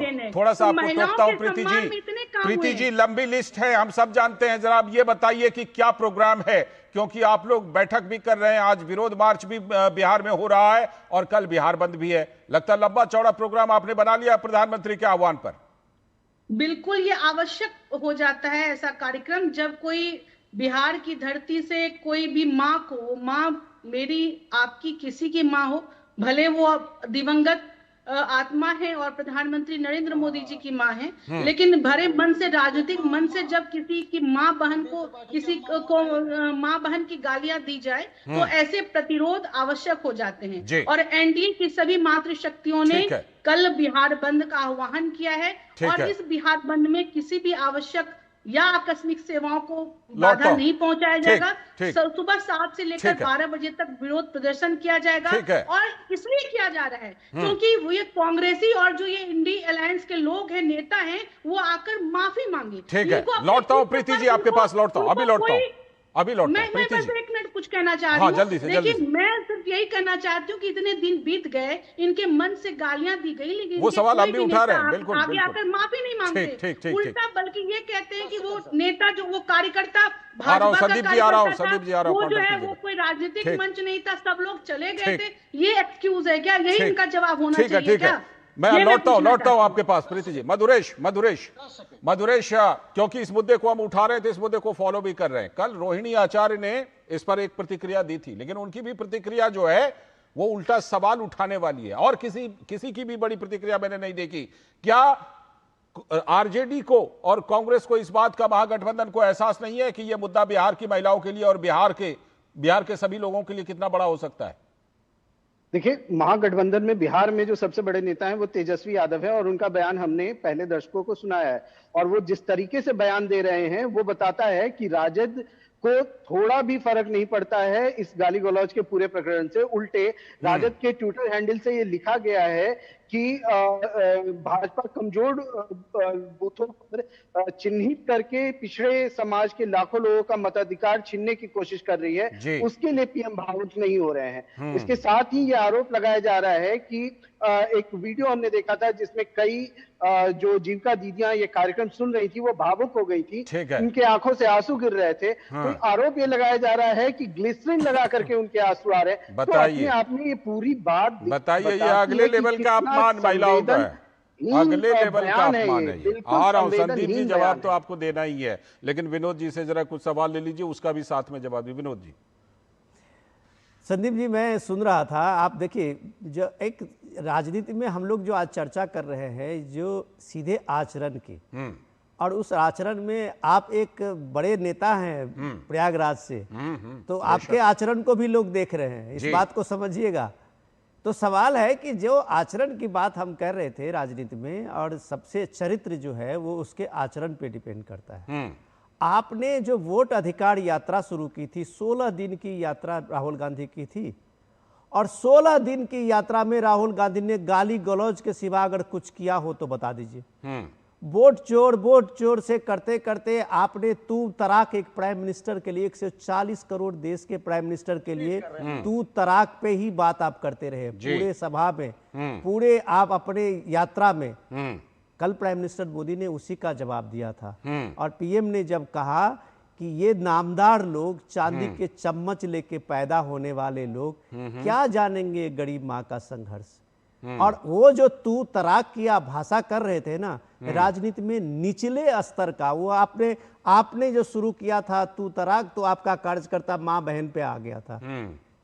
प्रीति जी, लंबी लिस्ट है, हम सब जानते हैं। जरा आप ये बताइए कि क्या प्रोग्राम है, क्योंकि आप लोग बैठक भी कर रहे हैं, आज विरोध मार्च भी बिहार में हो रहा है और कल बिहार बंद भी है। लगता है लंबा चौड़ा प्रोग्राम आपने बना लिया प्रधानमंत्री के आह्वान पर। बिल्कुल, ये आवश्यक हो जाता है ऐसा कार्यक्रम, जब कोई बिहार की धरती से कोई भी माँ को, माँ मेरी आपकी किसी की माँ हो, भले वो दिवंगत आत्मा है और प्रधानमंत्री नरेंद्र मोदी जी की माँ है, लेकिन भरे मन से, राजनीतिक मन से जब किसी की माँ बहन को, किसी को माँ बहन की गालियां दी जाए, तो ऐसे प्रतिरोध आवश्यक हो जाते हैं। और एनडीए की सभी मातृशक्तियों ने कल बिहार बंद का आह्वान किया है, और इस बिहार बंद में किसी भी आवश्यक या आकस्मिक सेवाओं को बाधा नहीं पहुंचाया जाएगा। सुबह 7 से लेकर 12 बजे तक विरोध प्रदर्शन किया जाएगा, और इसलिए किया जा रहा है क्योंकि वो ये कांग्रेसी और जो ये इंडी अलायंस के लोग हैं, नेता हैं, वो आकर माफी मांगे। ठीक है, लौटता हूँ प्रीति जी आपके पास, लौटता हूँ, अभी लौटता हूँ। मैं बस 1 मिनट कुछ कहना चाह रही हूँ। जल्दी से। देखिए, मैं सिर्फ यही कहना चाहती हूँ कि इतने दिन बीत गए, इनके मन से गालियां दी गई, लेकिन वो सवाल हम भी उठा रहे हैं। बिल्कुल, आगे आकर माफी नहीं मांगते, उल्टा बल्कि ये कहते हैं कि वो नेता, जो वो कार्यकर्ता भाजपा का कार्यकर्ता था, वो जो है वो कोई राजनीतिक मंच नहीं था, सब लोग चले गए थे। ये एक्सक्यूज है क्या? यही इनका जवाब होना चाहिए क्या? मैं लौटता हूं आपके पास प्रीति जी। मधुरेश, क्योंकि इस मुद्दे को हम उठा रहे थे, इस मुद्दे को फॉलो भी कर रहे हैं। कल रोहिणी आचार्य ने इस पर एक प्रतिक्रिया दी थी, लेकिन उनकी भी प्रतिक्रिया जो है वो उल्टा सवाल उठाने वाली है, और किसी की भी बड़ी प्रतिक्रिया मैंने नहीं देखी। क्या आरजेडी को और कांग्रेस को इस बात का, महागठबंधन को एहसास नहीं है कि यह मुद्दा बिहार की महिलाओं के लिए और बिहार के सभी लोगों के लिए कितना बड़ा हो सकता है? देखिए, महागठबंधन में बिहार में जो सबसे बड़े नेता हैं वो तेजस्वी यादव है, और उनका बयान हमने पहले दर्शकों को सुनाया है, और वो जिस तरीके से बयान दे रहे हैं वो बताता है कि राजद को थोड़ा भी फर्क नहीं पड़ता है इस गाली गलौज के पूरे प्रकरण से। उल्टे राजद के ट्विटर हैंडल से ये लिखा गया है कि भाजपा कमजोर बूथों पर चिन्हित करके पिछड़े समाज के लाखों लोगों का मताधिकार छीनने की कोशिश कर रही है, उसके लिए पीएम भावुक नहीं हो रहे हैं। इसके साथ ही ये आरोप लगाया जा रहा है कि एक वीडियो हमने देखा था जिसमें कई जो जीविका दीदियां ये कार्यक्रम सुन रही थी, वो भावुक हो गई थी, उनके आंखों से आंसू गिर रहे थे। तो आरोप ये लगाया जा रहा है कि ग्लिसरीन लगा करके उनके आंसू आ रहे हैं। बताइए, तो आपने ये पूरी बात बताइए, ये अगले लेवल का अपमान महिलाओं का है, अगले लेवल का अपमान है ये। आ रहा हूं संदीप जी, जवाब तो आपको देना ही है, लेकिन विनोद जी से जरा कुछ सवाल ले लीजिए, उसका भी साथ में जवाब दीजिए। विनोद जी। संदीप जी, मैं सुन रहा था, आप देखिए, जो एक राजनीति में हम लोग जो आज चर्चा कर रहे हैं, जो सीधे आचरण की, और उस आचरण में आप एक बड़े नेता हैं प्रयागराज से, तो आपके आचरण को भी लोग देख रहे हैं, इस बात को समझिएगा। तो सवाल है कि जो आचरण की बात हम कर रहे थे राजनीति में, और सबसे चरित्र जो है वो उसके आचरण पे डिपेंड करता है। आपने जो वोट अधिकार यात्रा शुरू की थी, 16 दिन की यात्रा राहुल गांधी की थी, और 16 दिन की यात्रा में राहुल गांधी ने गाली गलौज के सिवा अगर कुछ किया हो तो बता दीजिए। वोट चोर से करते करते आपने तू तराक एक प्राइम मिनिस्टर के लिए, 140 करोड़ देश के प्राइम मिनिस्टर के लिए तू तराक पे ही बात आप करते रहे पूरे सभा में, पूरे आप अपने यात्रा में। कल प्राइम मिनिस्टर मोदी ने उसी का जवाब दिया था। और पीएम ने जब कहा कि ये नामदार लोग, चांदी के चम्मच लेके पैदा होने वाले लोग क्या जानेंगे गरीब माँ का संघर्ष। और वो जो तू तराक किया भाषा कर रहे थे ना, राजनीति में निचले स्तर का, वो आपने जो शुरू किया था तू तराक, तो आपका कार्यकर्ता माँ बहन पे आ गया था।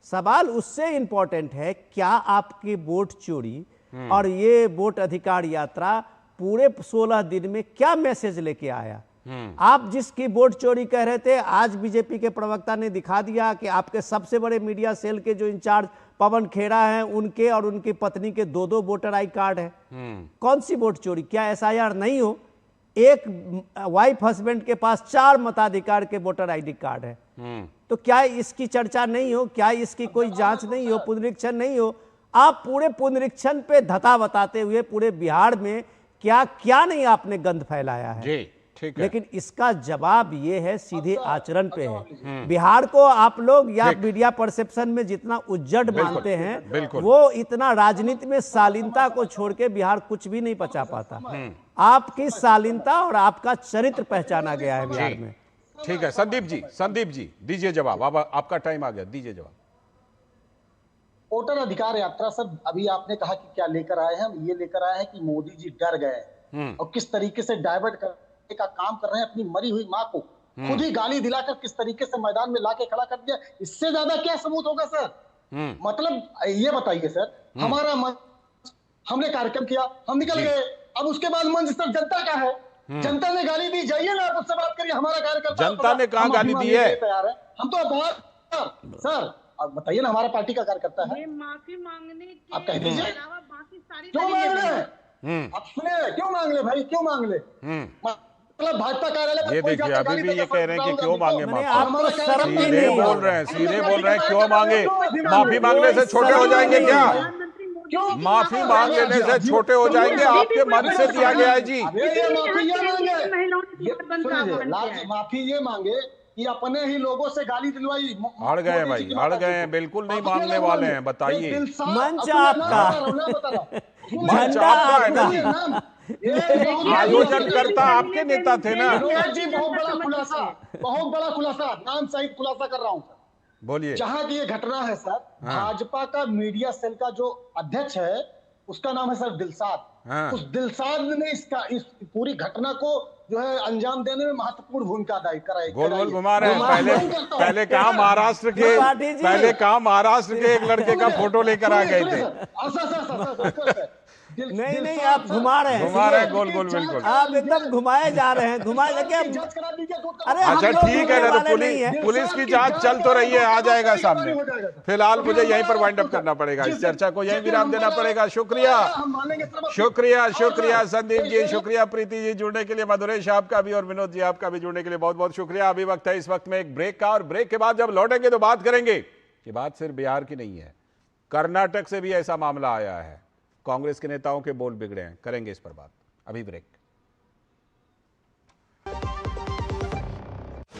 सवाल उससे इंपॉर्टेंट है, क्या आपकी वोट चोरी और ये वोट अधिकार यात्रा पूरे 16 दिन में क्या मैसेज लेके आया। आप जिसकी वोट चोरी कह रहे थे, आज बीजेपी के प्रवक्ता ने दिखा दिया कि आपके सबसे बड़े मीडिया सेल के जो इंचार्ज पवन खेड़ा हैं, उनके और उनकी पत्नी के 2-2 वोटर आई कार्ड है। कौन सी वोट चोरी? क्या एसआईआर नहीं हो? एक वाइफ हस्बैंड के पास 4 मताधिकार के वोटर आईडी कार्ड है, तो क्या इसकी चर्चा नहीं हो? क्या इसकी कोई जांच नहीं हो, पुनरीक्षण नहीं हो? आप पूरे पुनरीक्षण पे धता बताते हुए पूरे बिहार में क्या क्या नहीं आपने गंद फैलाया है। जी, ठीक है। लेकिन इसका जवाब ये है, सीधे आचरण पे है। बिहार को आप लोग या मीडिया परसेप्शन में जितना उज्जड मानते हैं, वो इतना राजनीति में शालीनता को छोड़ के बिहार कुछ भी नहीं पचा पाता। आपकी शालीनता और आपका चरित्र पहचाना गया है बिहार में। ठीक है, संदीप जी दीजिए जवाब। अब आपका टाइम आ गया, दीजिए जवाब। वोटर अधिकार यात्रा सर, अभी आपने कहा कि क्या लेकर आए हैं, हम ये लेकर आए हैं कि मोदी जी डर गए और किस तरीके से डाइवर्ट करने का काम कर रहे हैं अपनी मरी हुई माँ को, खुद ही गाली दिलाकर किस तरीके से मैदान में लाके खड़ा कर दिया। इससे ज्यादा क्या सबूत होगा सर? मतलब ये बताइए सर, हमारा मंच, हमने कार्यक्रम किया, हम निकल गए, अब उसके बाद मंच सर जनता का है, जनता ने गाली दी, जाइए ना आप उससे बात करिए। हमारा कार्यकर्ता, जनता ने कहाँ गाली दी है? तैयार है हम तो बहुत सर, अब बताइए ना, हमारा पार्टी का कार्यकर्ता है, माफी मांगने के आप कह दीजिए अलावा बाकी सारी क्यों मांग रहे? आप सुने, क्यों मांग ले भाई, क्यों मांग ले? मतलब भाजपा कार्यालय, ये देखिए अभी भी ये कह रहे हैं कि क्यों मांगे माफी। सीधे सीधे बोल रहे हैं, क्यों मांगे? माफी मांगने से छोटे हो जाएंगे क्या? माफी मांग लेने से छोटे हो जाएंगे? आपके मन से दिया गया है जी। माफी ये मांगे कि अपने ही लोगों से गाली दिलवाई। अड़ गए हैं भाई, अड़ गए हैं, बिल्कुल नहीं मांगने वाले हैं। बताइए, मंच आपका, झंडा आपका, आयोजन करता आपके नेता थे ना। जी बहुत बड़ा खुलासा, नाम सहित खुलासा कर रहा हूँ। बोलिए। जहां की ये घटना है सर, भाजपा का मीडिया सेल का जो अध्यक्ष है, उसका नाम है सर दिलसाद। उस दिलसाद ने इस पूरी घटना को जो है अंजाम देने में महत्वपूर्ण भूमिका अदा कराई। गोल घुमा रहे हैं। पहले कहा महाराष्ट्र के एक लड़के का फोटो लेकर आ गए थे। नहीं, आप घुमा रहे हैं गोल बिल्कुल। आप एकदम घुमाए जा रहे हैं, घुमाए क्या? अरे अच्छा ठीक है ना, तो पुलिस की जांच चल तो रही है, आ जाएगा सामने। फिलहाल मुझे यहीं पर वाइंड अप करना पड़ेगा, इस चर्चा को यहीं विराम देना पड़ेगा। शुक्रिया संदीप जी, शुक्रिया प्रीति जी जुड़ने के लिए, मधुरेश आपका भी और विनोद जी आपका भी जुड़ने के लिए बहुत बहुत शुक्रिया। अभी वक्त है इस वक्त में एक ब्रेक का, और ब्रेक के बाद जब लौटेंगे तो बात करेंगे कि बात सिर्फ बिहार की नहीं है, कर्नाटक से भी ऐसा मामला आया है, कांग्रेस के नेताओं के बोल बिगड़े हैं, करेंगे इस पर बात। अभी ब्रेक।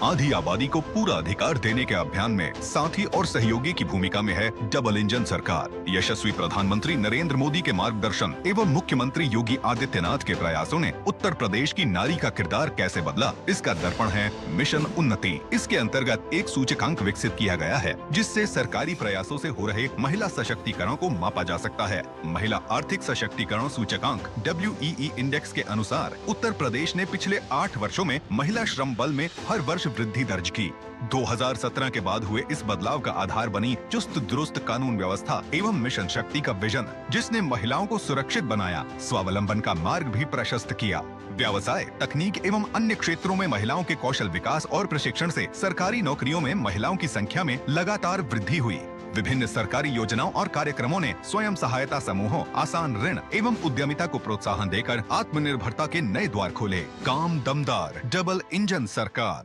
आधी आबादी को पूरा अधिकार देने के अभियान में साथी और सहयोगी की भूमिका में है डबल इंजन सरकार। यशस्वी प्रधानमंत्री नरेंद्र मोदी के मार्गदर्शन एवं मुख्यमंत्री योगी आदित्यनाथ के प्रयासों ने उत्तर प्रदेश की नारी का किरदार कैसे बदला, इसका दर्पण है मिशन उन्नति। इसके अंतर्गत एक सूचकांक विकसित किया गया है, जिससे सरकारी प्रयासों से हो रहे महिला सशक्तिकरण को मापा जा सकता है। महिला आर्थिक सशक्तिकरण सूचकांक WEE इंडेक्स के अनुसार उत्तर प्रदेश ने पिछले 8 वर्षों में महिला श्रम बल में हर वर्ष वृद्धि दर्ज की। 2017 के बाद हुए इस बदलाव का आधार बनी चुस्त दुरुस्त कानून व्यवस्था एवं मिशन शक्ति का विजन, जिसने महिलाओं को सुरक्षित बनाया, स्वावलंबन का मार्ग भी प्रशस्त किया। व्यवसाय, तकनीक एवं अन्य क्षेत्रों में महिलाओं के कौशल विकास और प्रशिक्षण से सरकारी नौकरियों में महिलाओं की संख्या में लगातार वृद्धि हुई। विभिन्न सरकारी योजनाओं और कार्यक्रमों ने स्वयं सहायता समूहों, आसान ऋण एवं उद्यमिता को प्रोत्साहन देकर आत्मनिर्भरता के नए द्वार खोले। काम दमदार, डबल इंजन सरकार।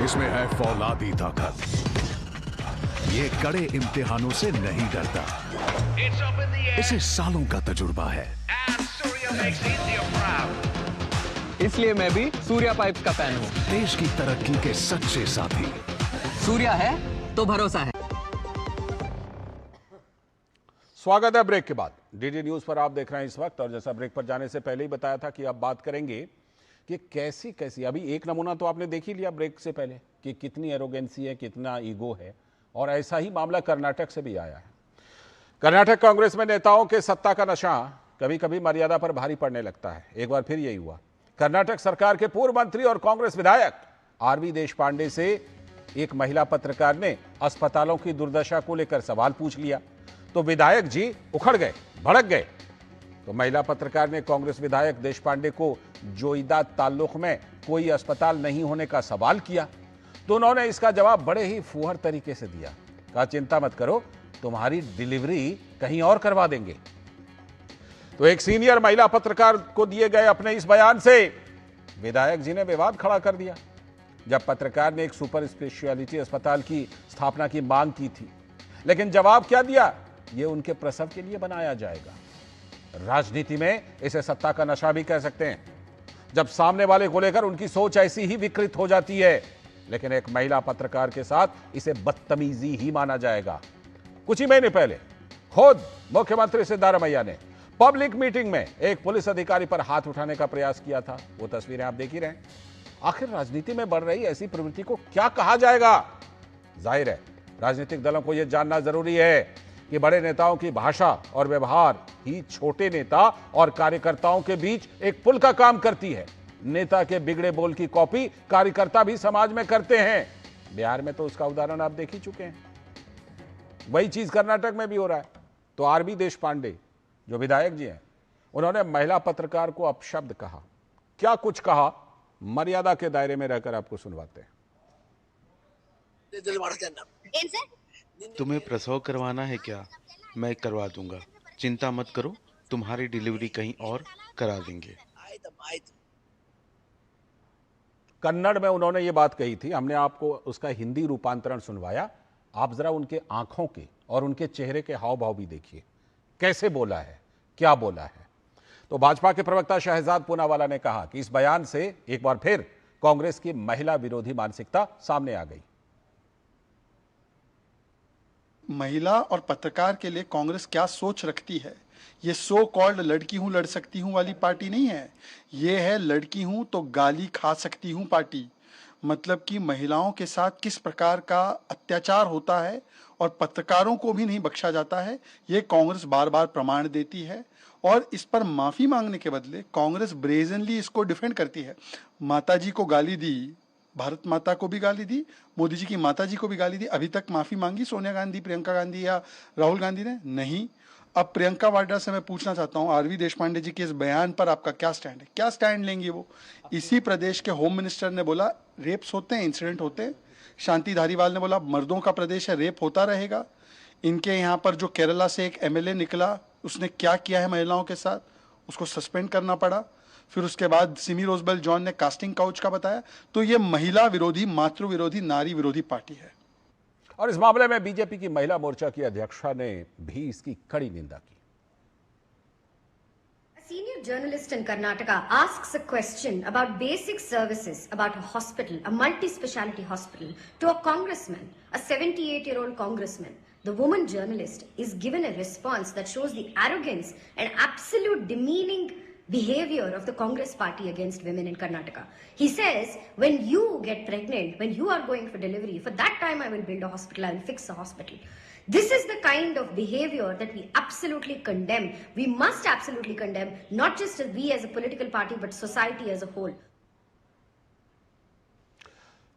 इसमें है फौलादी ताकत, ये कड़े इम्तिहानों से नहीं डरता, इसे सालों का तजुर्बा है। इसलिए मैं भी सूर्या पाइप्स का फैन हूँ। देश की तरक्की के सच्चे साथी सूर्या है तो भरोसा है। स्वागत है ब्रेक के बाद। डीडी न्यूज पर आप देख रहे हैं इस वक्त, और जैसा ब्रेक पर जाने से पहले ही बताया था कि अब बात करेंगे कि कैसी कैसी, अभी एक नमूना तो आपने देख ही लिया ब्रेक से पहले कि कितनी एरोगेंसी है, कितना ईगो है, और ऐसा ही मामला कर्नाटक से भी आया है। कर्नाटक कांग्रेस में नेताओं के सत्ता का नशा कभी कभी मर्यादा पर भारी पड़ने लगता है। एक बार फिर यही हुआ। कर्नाटक सरकार के पूर्व मंत्री और कांग्रेस विधायक आरवी देशपांडे से एक महिला पत्रकार ने अस्पतालों की दुर्दशा को लेकर सवाल पूछ लिया तो विधायक जी उखड़ गए, भड़क गए। तो महिला पत्रकार ने कांग्रेस विधायक देशपांडे को जोईदा ताल्लुक में कोई अस्पताल नहीं होने का सवाल किया तो उन्होंने इसका जवाब बड़े ही फूहड़ तरीके से दिया। कहा, चिंता मत करो, तुम्हारी डिलीवरी कहीं और करवा देंगे। तो एक सीनियर महिला पत्रकार को दिए गए अपने इस बयान से विधायक जी ने विवाद खड़ा कर दिया। जब पत्रकार ने एक सुपर स्पेशलिटी अस्पताल की स्थापना की मांग की थी, लेकिन जवाब क्या दिया, ये उनके प्रसव के लिए बनाया जाएगा। राजनीति में इसे सत्ता का नशा भी कह सकते हैं, जब सामने वाले को लेकर उनकी सोच ऐसी ही विकृत हो जाती है, लेकिन एक महिला पत्रकार के साथ इसे बदतमीजी ही माना जाएगा। कुछ ही महीने पहले खुद मुख्यमंत्री सिद्धारमैया ने पब्लिक मीटिंग में एक पुलिस अधिकारी पर हाथ उठाने का प्रयास किया था। वो तस्वीरें आप देख ही रहे हैं। आखिर राजनीति में बढ़ रही ऐसी प्रवृत्ति को क्या कहा जाएगा? जाहिर है राजनीतिक दलों को यह जानना जरूरी है कि बड़े नेताओं की भाषा और व्यवहार ही छोटे नेता और कार्यकर्ताओं के बीच एक पुल का काम करती है। नेता के बिगड़े बोल की कॉपी कार्यकर्ता भी समाज में करते हैं। बिहार में तो उसका उदाहरण आप देख ही चुके हैं। वही चीज कर्नाटक में भी हो रहा है। तो आरवी देशपांडे जो विधायक जी हैं, उन्होंने महिला पत्रकार को अपशब्द कहा। क्या कुछ कहा, मर्यादा के दायरे में रहकर आपको सुनवाते हैं। तुम्हें प्रसव करवाना है क्या? मैं करवा दूंगा, चिंता मत करो, तुम्हारी डिलीवरी कहीं और करा देंगे। कन्नड़ में उन्होंने ये बात कही थी। हमने आपको उसका हिंदी रूपांतरण सुनवाया। आप जरा उनके आंखों के और उनके चेहरे के हाव भाव भी देखिए, कैसे बोला है, क्या बोला है। तो भाजपा के प्रवक्ता शहजाद पूनावाला ने कहा कि इस बयान से एक बार फिर कांग्रेस की महिला विरोधी मानसिकता सामने आ गई। महिला और पत्रकार के लिए कांग्रेस क्या सोच रखती है? ये सो कॉल्ड लड़की हूं लड़ सकती हूं वाली पार्टी नहीं है। ये है लड़की हूं तो गाली खा सकती हूं पार्टी। मतलब कि महिलाओं के साथ किस प्रकार का अत्याचार होता है और पत्रकारों को भी नहीं बख्शा जाता है, ये कांग्रेस बार बार प्रमाण देती है। और इस पर माफी मांगने के बदले कांग्रेस ब्रेजनली इसको डिफेंड करती है। माता जी को गाली दी, भारत माता को भी गाली दी, मोदी जी की माता जी को भी गाली दी। अभी तक माफी मांगी सोनिया गांधी, प्रियंका गांधी या राहुल गांधी ने? नहीं। अब प्रियंका वाड्रा से मैं पूछना चाहता हूं, आरवी देशपांडे जी के इस बयान पर आपका क्या स्टैंड है? क्या स्टैंड लेंगी वो? इसी प्रदेश के होम मिनिस्टर ने बोला रेप्स होते हैं, इंसिडेंट होते हैं। शांति धारीवाल ने बोला मर्दों का प्रदेश है, रेप होता रहेगा। इनके यहाँ पर जो केरला से एक एमएलए निकला, उसने क्या किया है महिलाओं के साथ, उसको सस्पेंड करना पड़ा। फिर उसके बाद सिमी रोजबेल जॉन ने कास्टिंग काउच का बताया। तो ये महिला विरोधी, मातृ विरोधी, नारी विरोधी पार्टी है। और इस मामले में बीजेपी की महिला मोर्चा की अध्यक्षा ने भी इसकी कड़ी निंदा की। A senior journalist in Karnataka asks a question about basic services about a hospital, a multi-speciality hospital, to a congressman, a 78-year-old congressman. The woman journalist is given a response that shows the arrogance and absolute demeaning behavior of the Congress party against women in Karnataka. He says, when you get pregnant, when you are going for delivery, for that time I will build a hospital, I will fix a hospital. This is the kind of behavior that we absolutely condemn. We must absolutely condemn, not just we as a political party, but society as a whole.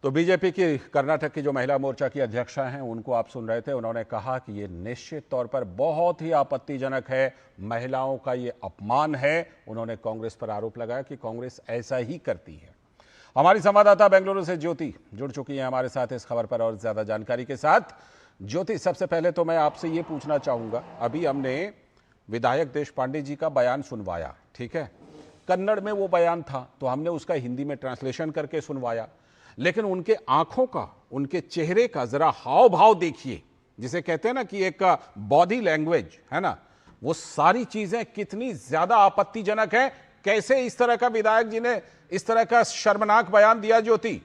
तो BJP की कर्नाटक की जो महिला मोर्चा की अध्यक्षा हैं, उनको आप सुन रहे थे। उन्होंने कहा कि ये निश्चित तौर पर बहुत ही आपत्तिजनक है, महिलाओं का ये अपमान है। उन्होंने कांग्रेस पर आरोप लगाया कि कांग्रेस ऐसा ही करती है। हमारी संवाददाता बेंगलुरु से ज्योति जुड़ चुकी है हमारे साथ इस खबर पर और ज्यादा जानकारी के साथ। ज्योति, सबसे पहले तो मैं आपसे ये पूछना चाहूंगा, अभी हमने विधायक देशपांडे जी का बयान सुनवाया, ठीक है, कन्नड़ में वो बयान था तो हमने उसका हिंदी में ट्रांसलेशन करके सुनवाया, लेकिन उनके आंखों का, उनके चेहरे का जरा हाव भाव देखिए, जिसे कहते हैं ना कि एक बॉडी लैंग्वेज है ना, वो सारी चीजें कितनी ज्यादा आपत्तिजनक है। कैसे इस तरह का विधायक जी ने इस तरह का शर्मनाक बयान दिया ज्योति?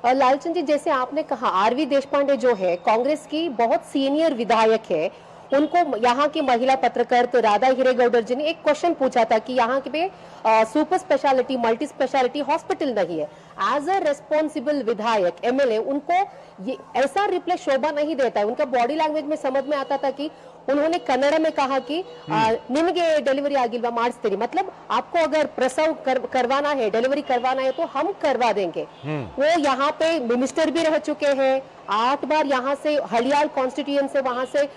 लालचंद जी, जैसे आपने कहा, आरवी देशपांडे जो है कांग्रेस की बहुत सीनियर विधायक है उनको यहाँ की महिला पत्रकार तो राधा हिरेगौडर जी ने एक क्वेश्चन पूछा था कि यहाँ पे super speciality multi speciality hospital नहीं है। एज अ रेस्पॉन्सिबल विधायक एमएलए उनको ये ऐसा रिप्लाई शोभा नहीं देता है। उनका बॉडी लैंग्वेज में समझ में आता था कि उन्होंने कन्नड़ में कहा कि निनगे डिलीवरी आगिल्वा मार्चतेरी, मतलब आपको अगर प्रसव करवाना है, डिलीवरी करवाना है तो हम करवा देंगे। वो यहाँ पे मिनिस्टर भी रह चुके हैं, 8 बार यहाँ से हलियाल कॉन्स्टिट्यूएंसी से वहां से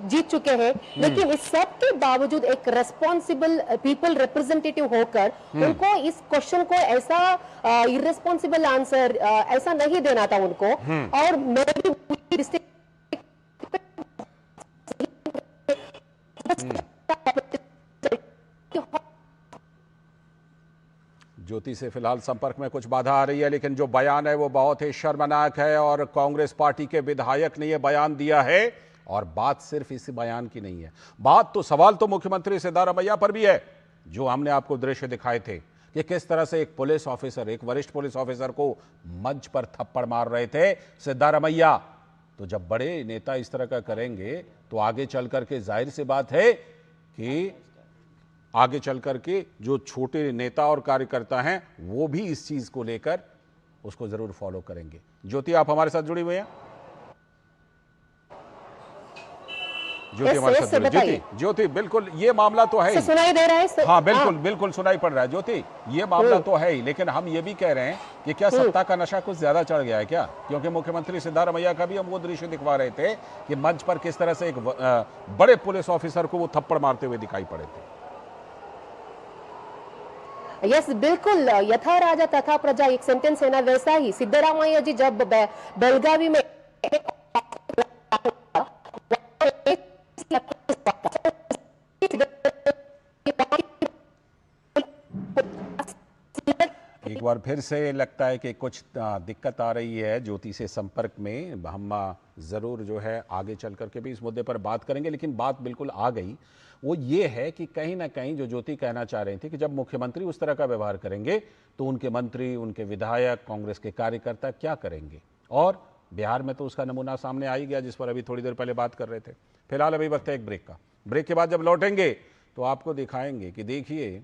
जीत चुके हैं, लेकिन इस सब के बावजूद एक रेस्पॉन्सिबल पीपल रिप्रेजेंटेटिव होकर उनको इस क्वेश्चन को ऐसा इररेस्पॉन्सिबल आंसर ऐसा नहीं देना था उनको। और मैं भी ज्योति से फिलहाल संपर्क में कुछ बाधा आ रही है, लेकिन जो बयान है वो बहुत ही शर्मनाक है और कांग्रेस पार्टी के विधायक ने ये बयान दिया है। और बात सिर्फ इसी बयान की नहीं है, बात तो सवाल तो मुख्यमंत्री सिद्धारमैया पर भी है। जो हमने आपको दृश्य दिखाए थे कि किस तरह से एक पुलिस ऑफिसर, एक वरिष्ठ पुलिस ऑफिसर को मंच पर थप्पड़ मार रहे थे सिद्धारमैया। तो जब बड़े नेता इस तरह का करेंगे तो आगे चल करके जाहिर सी बात है कि आगे चल करके जो छोटे नेता और कार्यकर्ता हैं वो भी इस चीज को लेकर उसको जरूर फॉलो करेंगे। ज्योति, आप हमारे साथ जुड़ी हुई हैं? ज्योति हमारे साथ जुड़ी। ज्योति बिल्कुल ये मामला तो है ही, सुनाई दे रहा है? हाँ बिल्कुल बिल्कुल सुनाई पड़ रहा है ज्योति, ये मामला तो है ही, लेकिन हम ये भी कह रहे हैं कि क्या सत्ता का नशा कुछ ज्यादा चढ़ गया है क्या? क्योंकि मुख्यमंत्री सिद्धारमैया का भी हम वो दृश्य दिखवा रहे थे कि मंच पर किस तरह से एक बड़े पुलिस ऑफिसर को वो थप्पड़ मारते हुए दिखाई पड़े थे। यस बिल्कुल, यथा राजा तथा प्रजा एक सेंटेंस है ना, वैसा ही सिद्धरामैया जी जब बेलगावी में एक बार फिर से लगता है कि कुछ दिक्कत आ रही है ज्योति से संपर्क में। हम जरूर जो है आगे चल करके भी इस मुद्दे पर बात करेंगे, लेकिन बात बिल्कुल आ गई वो ये है कि कहीं ना कहीं जो ज्योति कहना चाह रही थी कि जब मुख्यमंत्री उस तरह का व्यवहार करेंगे तो उनके मंत्री, उनके विधायक, कांग्रेस के कार्यकर्ता क्या करेंगे। और बिहार में तो उसका नमूना सामने आ ही गया, जिस पर अभी थोड़ी देर पहले बात कर रहे थे। फिलहाल अभी वक्त है एक ब्रेक का। ब्रेक के बाद जब लौटेंगे तो आपको दिखाएंगे कि देखिए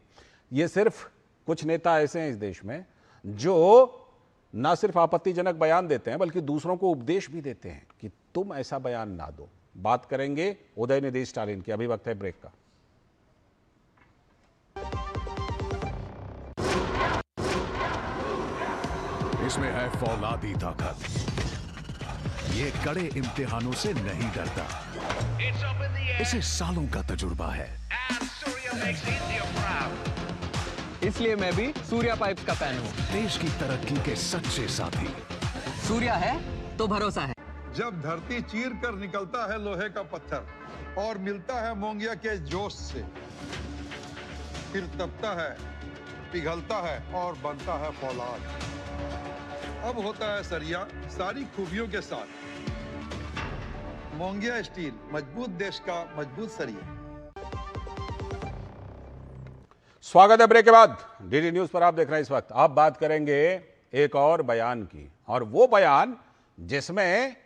ये सिर्फ कुछ नेता ऐसे हैं इस देश में जो ना सिर्फ आपत्तिजनक बयान देते हैं बल्कि दूसरों को उपदेश भी देते हैं कि तुम ऐसा बयान ना दो। बात करेंगे उदयनिधि स्टालिन की। अभी वक्त है ब्रेक का। इसमें है फौलादी ताकत, ये कड़े इम्तिहानों से नहीं डरता, इसे सालों का तजुर्बा है। इसलिए मैं भी सूर्या पाइप्स का फैन हूँ। देश की तरक्की के सच्चे साथी। सूर्या है तो भरोसा है। जब धरती चीर कर निकलता है लोहे का पत्थर और मिलता है मोंगिया के जोश से, फिर तपता है, पिघलता है और बनता है फौलाद। अब होता है सरिया सारी खूबियों के साथ। मोंगिया स्टील, मजबूत देश का मजबूत सरिया। स्वागत है ब्रेक के बाद। डीडी न्यूज पर आप देख रहे हैं इस वक्त। आप बात करेंगे एक और बयान की, और वो बयान जिसमें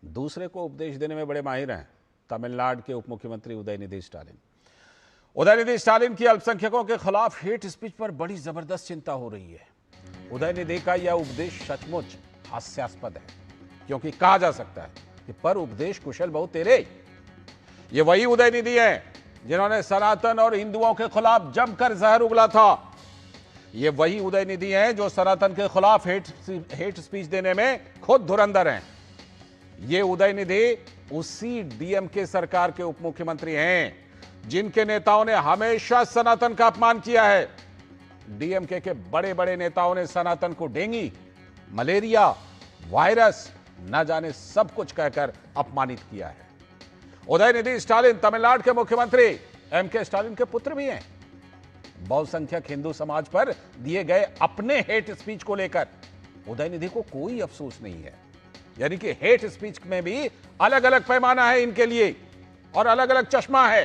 दूसरे को उपदेश देने में बड़े माहिर हैं तमिलनाडु के उप मुख्यमंत्री उदयनिधि स्टालिन। उदयनिधि स्टालिन की अल्पसंख्यकों के खिलाफ हेट स्पीच पर बड़ी जबरदस्त चिंता हो रही है। उदयनिधि का यह उपदेश सचमुच हास्यास्पद है, क्योंकि कहा जा सकता है कि पर उपदेश कुशल बहु तेरे। ये वही उदयनिधि है जिन्होंने सनातन और हिंदुओं के खिलाफ जमकर जहर उगला था। ये वही उदयनिधि हैं जो सनातन के खिलाफ हेट स्पीच देने में खुद धुरंधर हैं। ये उदयनिधि उसी डीएमके सरकार के उप मुख्यमंत्री हैं जिनके नेताओं ने हमेशा सनातन का अपमान किया है। डीएमके के बड़े बड़े नेताओं ने सनातन को डेंगी, मलेरिया, वायरस, न जाने सब कुछ कहकर अपमानित किया है। उदयनिधि स्टालिन तमिलनाडु के मुख्यमंत्री एमके स्टालिन के पुत्र भी हैं। बहुसंख्यक हिंदू समाज पर दिए गए अपने हेट स्पीच को लेकर उदयनिधि को कोई अफसोस नहीं है। यानी कि हेट स्पीच में भी अलग अलग पैमाना है इनके लिए और अलग अलग चश्मा है।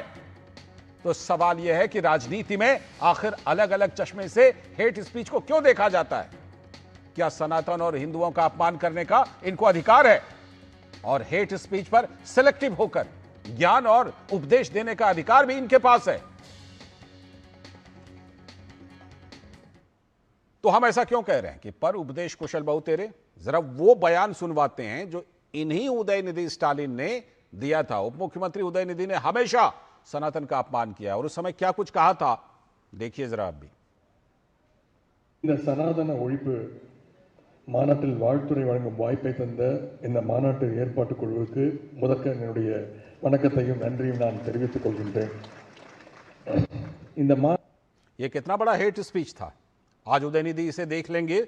तो सवाल यह है कि राजनीति में आखिर अलग अलग चश्मे से हेट स्पीच को क्यों देखा जाता है? क्या सनातन और हिंदुओं का अपमान करने का इनको अधिकार है? और हेट स्पीच पर सिलेक्टिव होकर ज्ञान और उपदेश देने का अधिकार भी इनके पास है। तो हम ऐसा क्यों कह रहे हैं कि पर उपदेश कुशल बहु तेरे? जरा वो बयान सुनवाते हैं जो इन्हीं उदयनिधि स्टालिन ने दिया था। उप मुख्यमंत्री उदयनिधि ने हमेशा सनातन का अपमान किया और उस समय क्या कुछ कहा था, देखिए जरा आप भी। இந்த சனாதன ஒழிப்பு மாநாட்டில் வாழ்த்துறை வழங்கும் வாய்ப்பை தந்த இந்த மாநாட்டு ஏற்பாட்டு குழுவுக்கு முதற்க என்னுடைய வணக்கத்தையும் நன்றியும் நான் தெரிவித்துக் கொள்கின்றேன்। ये कितना बड़ा हेट स्पीच था, आज उदयनिधि इसे देख लेंगे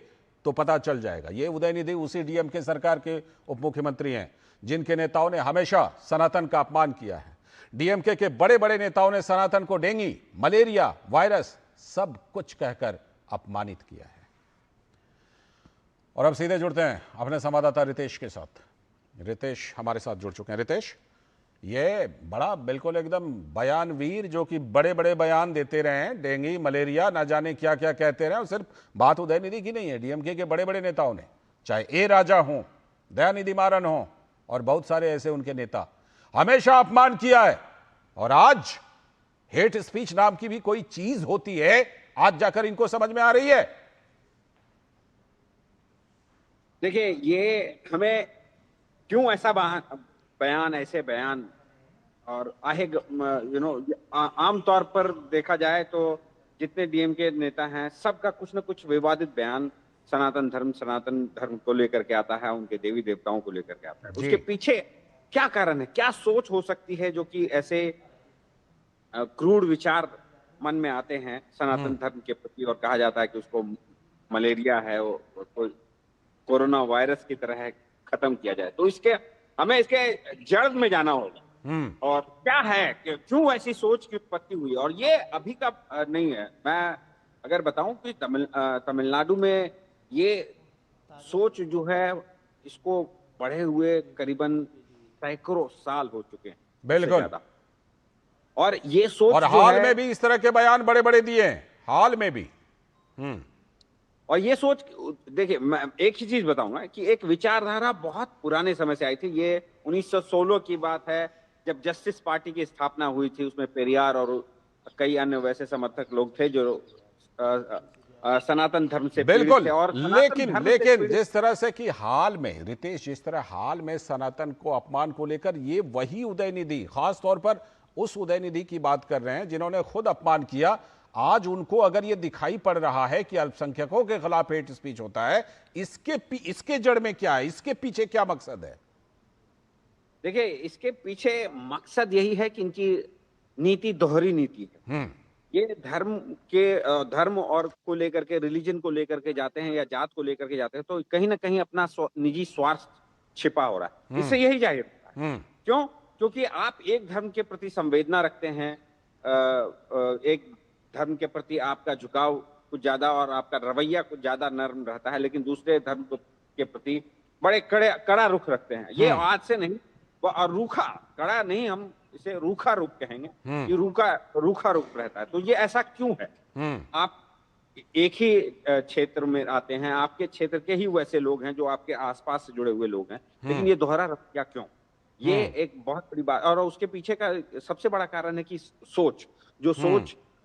तो पता चल जाएगा। ये उदयनिधि उसी डीएमके सरकार के उप मुख्यमंत्री हैं जिनके नेताओं ने हमेशा सनातन का अपमान किया है। डीएमके के बड़े बड़े नेताओं ने सनातन को डेंगू, मलेरिया, वायरस सब कुछ कहकर अपमानित किया है। और अब सीधे जुड़ते हैं अपने संवाददाता रितेश के साथ। रितेश हमारे साथ जुड़ चुके हैं। रितेश, ये बड़ा बिल्कुल एकदम बयानवीर जो कि बड़े बड़े बयान देते रहे हैं, डेंगू, मलेरिया, ना जाने क्या क्या कहते रहे। और सिर्फ बात उदयनिधि की नहीं है, डीएमके के बड़े बड़े नेताओं ने, चाहे ए राजा हो, दयानिधि मारन हो और बहुत सारे ऐसे उनके नेता, हमेशा अपमान किया है। और आज हेट स्पीच नाम की भी कोई चीज होती है, आज जाकर इनको समझ में आ रही है। देखिए, ये हमें क्यों ऐसा बयान, ऐसे बयान और आम तौर पर देखा जाए तो जितने डीएमके नेता हैं सबका कुछ न कुछ विवादित बयान सनातन धर्म को लेकर के आता है, उनके देवी देवताओं को लेकर के आता है। उसके पीछे क्या कारण है, क्या सोच हो सकती है जो कि ऐसे क्रूर विचार मन में आते हैं सनातन धर्म के प्रति, और कहा जाता है कि उसको मलेरिया है, वो कोरोना वायरस की तरह है, खत्म किया जाए। तो हमें इसके जड़ में जाना होगा और क्या है कि क्यों ऐसी सोच की उत्पत्ति हुई। और ये अभी का नहीं है, मैं अगर बताऊं कि तमिलनाडु में ये सोच जो है इसको बढ़े हुए करीबन सैकड़ों साल हो चुके हैं। बिल्कुल। और ये सोच और हाल में भी इस तरह के बयान बड़े बड़े दिए हैं, हाल में भी। और ये सोच, देखिए मैं एक ही चीज बताऊंगा कि एक विचारधारा बहुत पुराने समय से आई थी। ये 1916 की बात है, जब जस्टिस पार्टी की स्थापना हुई थी। उसमें पेरियार और कई अन्य वैसे समर्थक लोग थे जो सनातन धर्म से बिल्कुल थे। और लेकिन जिस तरह से कि हाल में, रितेश, जिस तरह हाल में सनातन को अपमान को लेकर ये वही उदयनिधि, खास तौर पर उस उदयनिधि की बात कर रहे हैं जिन्होंने खुद अपमान किया, आज उनको अगर ये दिखाई पड़ रहा है कि अल्पसंख्यकों के खिलाफ हेट स्पीच होता है, इसके जड़ में क्या है, इसके पीछे क्या मकसद है? देखिए, इसके पीछे मकसद यही है कि इनकी नीति दोहरी नीति है। ये धर्म और को लेकर के, रिलीजन को लेकर के जाते हैं या जात को लेकर के जाते हैं, तो कहीं ना कहीं अपना निजी स्वार्थ छिपा हो रहा है। इससे यही जाहिर होता है। क्यों? क्योंकि आप एक धर्म के प्रति संवेदना रखते हैं, एक धर्म के प्रति आपका झुकाव कुछ ज्यादा और आपका रवैया कुछ ज्यादा नर्म रहता है, लेकिन दूसरे धर्म के प्रति बड़े कड़ा रुख रखते हैं। ये आज से नहीं, और रूखा, कड़ा नहीं, हम इसे रूखा रुख कहेंगे कि रूखा रुख रहता है। तो ये ऐसा क्यों है? आप एक ही क्षेत्र में आते हैं, आपके क्षेत्र के ही वैसे लोग हैं जो आपके आसपास से जुड़े हुए लोग हैं, लेकिन ये दोहरा रवैया क्यों? ये एक बहुत बड़ी बात। और उसके पीछे का सबसे बड़ा कारण है कि सोच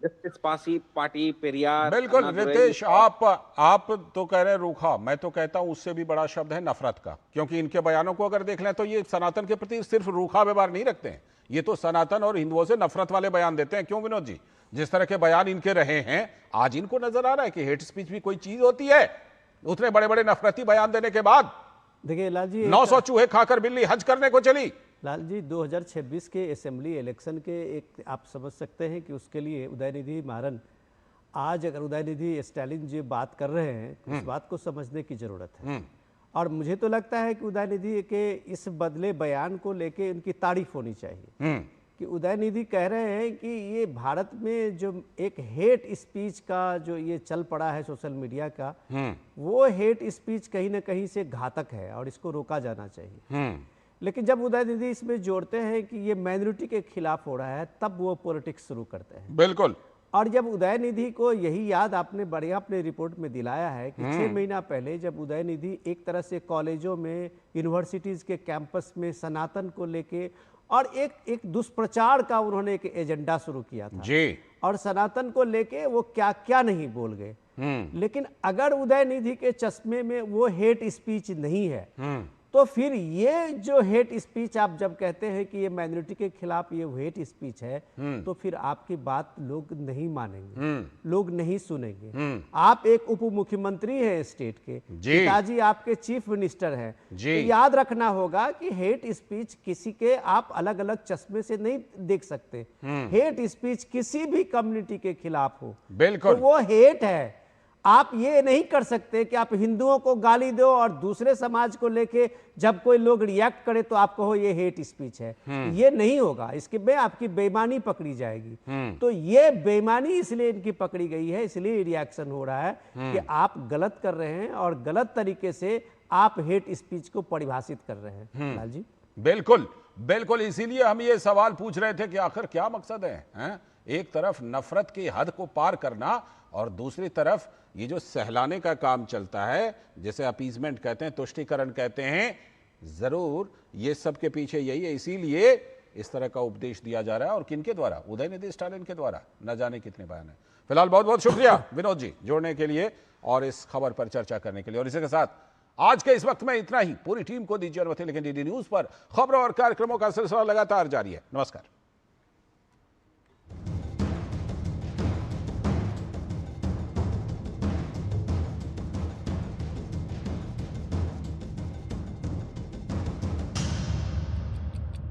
जस्टिस पार्टी, पेरियार। बिल्कुल रितेश, आप तो कह रहे हैं रूखा, मैं तो कहता हूं उससे भी बड़ा शब्द है नफरत का। क्योंकि इनके बयानों को अगर देख लें तो ये सनातन के प्रति सिर्फ रूखा व्यवहार नहीं रखते हैं, ये तो सनातन और हिंदुओं से नफरत वाले बयान देते हैं। क्यों विनोद जी, जिस तरह के बयान इनके रहे हैं, आज इनको नजर आ रहा है कि हेट स्पीच भी कोई चीज होती है, उतने बड़े बड़े नफरती बयान देने के बाद। देखिए लाल जी, 900 चूहे खाकर बिल्ली हज करने को चली। लाल जी, 2026 के असेंबली इलेक्शन के एक आप समझ सकते हैं कि उसके लिए उदयनिधि मारन, आज अगर उदयनिधि स्टालिन जी बात कर रहे हैं, उस बात को समझने की जरूरत है। और मुझे तो लगता है कि उदयनिधि के इस बदले बयान को लेके उनकी तारीफ होनी चाहिए कि उदयनिधि कह रहे हैं कि ये भारत में जो एक हेट स्पीच का जो ये चल पड़ा है सोशल मीडिया का, वो हेट स्पीच कहीं ना कहीं से घातक है और इसको रोका जाना चाहिए। लेकिन जब उदयनिधि इसमें जोड़ते हैं कि ये माइनॉरिटी के खिलाफ हो रहा है, तब वो पॉलिटिक्स शुरू करते हैं। बिल्कुल। और जब उदयनिधि को यही याद आपने बढ़िया अपने रिपोर्ट में दिलाया है कि 6 महीना पहले जब उदयनिधि एक तरह से कॉलेजों में, यूनिवर्सिटीज़ के कैंपस में सनातन को लेके और एक दुष्प्रचार का उन्होंने एक एजेंडा शुरू किया था जी। और सनातन को लेके वो क्या क्या नहीं बोल गए। लेकिन अगर उदयनिधि के चश्मे में वो हेट स्पीच नहीं है तो फिर ये जो हेट स्पीच आप जब कहते हैं कि ये माइनॉरिटी के खिलाफ ये हेट स्पीच है तो फिर आपकी बात लोग नहीं मानेंगे, लोग नहीं सुनेंगे। आप एक उप मुख्यमंत्री हैं स्टेट के, पिताजी आपके चीफ मिनिस्टर हैं, तो याद रखना होगा कि हेट स्पीच किसी के आप अलग अलग चश्मे से नहीं देख सकते। हेट स्पीच किसी भी कम्युनिटी के खिलाफ हो बिल्कुल तो वो हेट है। आप ये नहीं कर सकते कि आप हिंदुओं को गाली दो और दूसरे समाज को लेके जब कोई लोग रिएक्ट करे तो आप कहो ये हेट स्पीच है। ये नहीं होगा, इसके में आपकी बेईमानी पकड़ी जाएगी। तो ये बेईमानी इसलिए इनकी पकड़ी गई है, इसलिए रिएक्शन हो रहा है कि आप गलत कर रहे हैं और गलत तरीके से आप हेट स्पीच को परिभाषित कर रहे हैं। लाल जी बिल्कुल बिल्कुल, इसीलिए हम ये सवाल पूछ रहे थे कि आखिर क्या मकसद है? एक तरफ नफरत की हद को पार करना और दूसरी तरफ ये जो सहलाने का काम चलता है, जिसे अपीजमेंट कहते हैं, तुष्टीकरण कहते हैं, जरूर ये सब के पीछे यही है। इसीलिए इस तरह का उपदेश दिया जा रहा है और किनके द्वारा? उदयनिधि स्टालिन के द्वारा। न जाने कितने बयान है। फिलहाल बहुत बहुत शुक्रिया विनोद जी जोड़ने के लिए और इस खबर पर चर्चा करने के लिए। और इसी के साथ आज के इस वक्त में इतना ही। पूरी टीम को दीजिए अनुमति, लेकिन डीडी न्यूज पर खबरों और कार्यक्रमों का सिलसिला लगातार जारी है। नमस्कार।